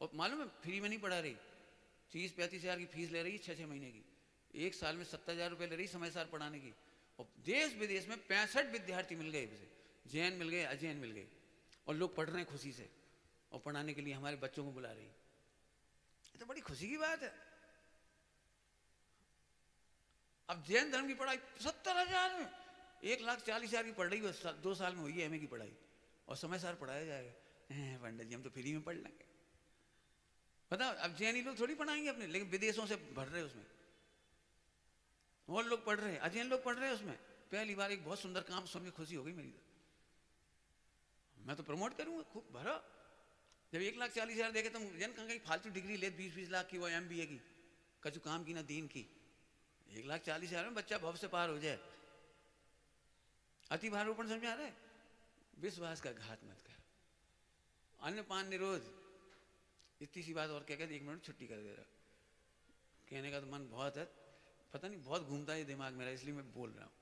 और मालूम है फ्री में नहीं पढ़ा रही, 30-35 हज़ार की फीस ले रही है 6-6 महीने की, एक साल में 70,000 रुपये ले रही समय सार पढ़ाने की, और देश विदेश में 65 विद्यार्थी मिल गए, उसे जैन मिल गए, अजैन मिल गए, और लोग पढ़ रहे हैं खुशी से, और पढ़ाने के लिए हमारे बच्चों को बुला रही। ये तो बड़ी खुशी की बात है। अब जैन धर्म की पढ़ाई 70,000 में, 1,40,000 की पढ़ रही है, 2 साल में हुई है एमए की पढ़ाई, और समय सार पढ़ाया जाएगा। पंडित जी हम तो फ्री में पढ़ लेंगे, बताओ। अब जैनी लोग थोड़ी पढ़ाएंगे अपने, लेकिन विदेशों से भर रहे उसमें, और लोग पढ़ रहे हैं, अजैन लोग पढ़ रहे हैं उसमें। पहली बार एक बहुत सुंदर काम सुन के खुशी हो गई मेरी, मैं तो प्रमोट करूंगा, खूब भरो। जब 1,40,000 देखे तुम जन कहीं फालतू डिग्री ले 20-20 लाख की, वो MBA की, कचू काम की ना दीन की, 1,40,000 में बच्चा भव से पार हो जाए। अति भारोपण समझ आ रहा है? विश्वास का घात मत कर, अन्नपान निरोध, इतनी सी बात और क्या कहते, 1 मिनट छुट्टी कर दे रहा। कहने का तो मन बहुत है, पता नहीं बहुत घूमता है दिमाग मेरा, इसलिए मैं बोल रहा हूँ।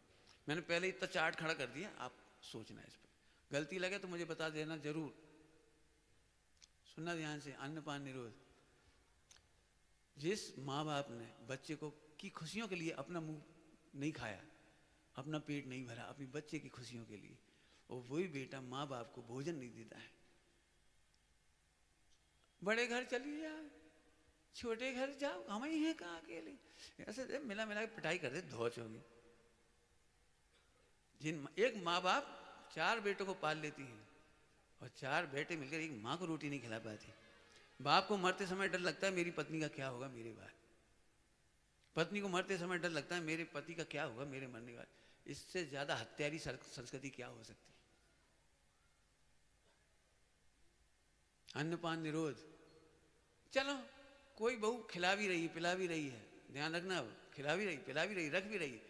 मैंने पहले इतना चार्ट खड़ा कर दिया, आप सोचना इस पर, गलती लगे तो मुझे बता देना जरूर। सुनना ध्यान से, अन्नपान निरोध। जिस माँ बाप ने बच्चे को की खुशियों के लिए अपना मुंह नहीं खाया, अपना पेट नहीं भरा अपनी बच्चे की खुशियों के लिए, और वही बेटा माँ बाप को भोजन नहीं देता है। बड़े घर चली जाओ, छोटे घर जाओ, हम ही हैं कहाँ अकेले, ऐसे मिला मिला के पिटाई कर दे, धौच होगी। एक माँ बाप 4 बेटों को पाल लेती हैं, और 4 बेटे मिलकर एक माँ को रोटी नहीं खिला पाती। बाप को मरते समय डर लगता है मेरी पत्नी का क्या होगा मेरे बाद, पत्नी को मरते समय डर लगता है मेरे पति का क्या होगा मेरे मरने का। इससे ज्यादा हत्यारी संस्कृति क्या हो सकती। अन्नपान निरोध। चलो कोई बहू खिला भी रही पिला भी रही है, ध्यान रखना, खिला भी रही पिला भी रही रख भी रही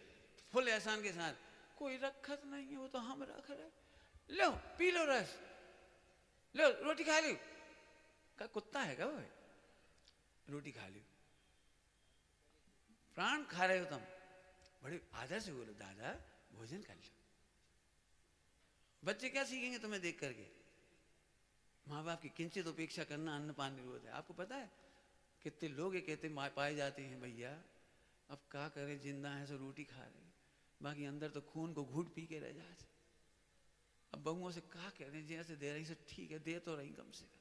फुल एहसान के साथ, कोई रखत नहीं है, वो तो हम रख रहे, लो पी लो रस, लो रोटी खा लो। का कुत्ता है क्या वो? रोटी खा लो, प्राण खा रहे हो तुम, बड़े आदर से बोलो दादा भोजन कर लो। बच्चे क्या सीखेंगे तुम्हें देख करके? माँ बाप की किंचित उपेक्षा करना अन्नपान निरोध है। आपको पता है कितने लोग ये कहते पाए जाते हैं भैया अब क्या करें, जिंदा है सो रोटी खा रहे, बाकी अंदर तो खून को घूट पी के रह जाते। अब बहुओं से क्या कह रहे, जैसे दे रही से ठीक है, दे तो रही कम से कम,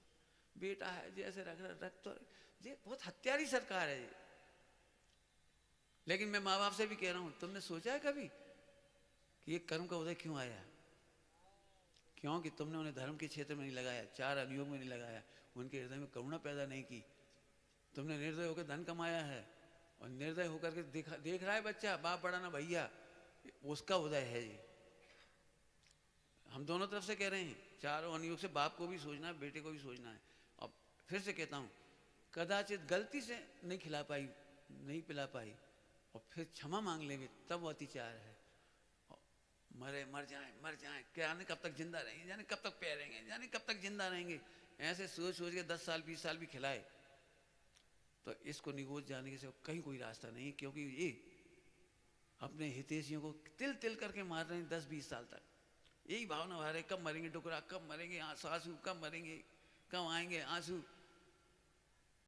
बेटा है जैसे रख तो रही। ये बहुत हत्यारी सरकार है ये। लेकिन मैं माँ बाप से भी कह रहा हूं, तुमने सोचा है कभी कि ये कर्म का उदय क्यों आया? क्योंकि तुमने उन्हें धर्म के क्षेत्र में नहीं लगाया, चार अनुयोग में नहीं लगाया, उनके हृदय में करुणा पैदा नहीं की। तुमने निर्दय होकर धन कमाया है और निर्दय होकर के देख रहा है बच्चा बाप बड़ा ना भैया, उसका उदय है ये। हम दोनों तरफ से कह रहे हैं, चारों अनुयोग से बाप को भी सोचना है, बेटे को भी सोचना है। अब फिर से कहता हूँ, कदाचित गलती से नहीं खिला पाई, नहीं पिला पाई और फिर क्षमा मांग लेंगे तब वो अतिचार है। मर जाए क्या जाने कब तक जिंदा रहेंगे, जाने कब तक पैरेंगे, जाने कब तक जिंदा रहेंगे, ऐसे सोच सोच के 10 साल 20 साल भी खिलाए तो इसको निगोज जाने के सिवा कहीं कोई रास्ता नहीं। क्योंकि ये अपने हितैषियों को तिल तिल करके मार रहे हैं 10-20 साल तक। यही भावना भा रहे, कब मरेंगे डुकरा, कब मरेंगे सासू, कब मरेंगे, कब आएंगे आंसू।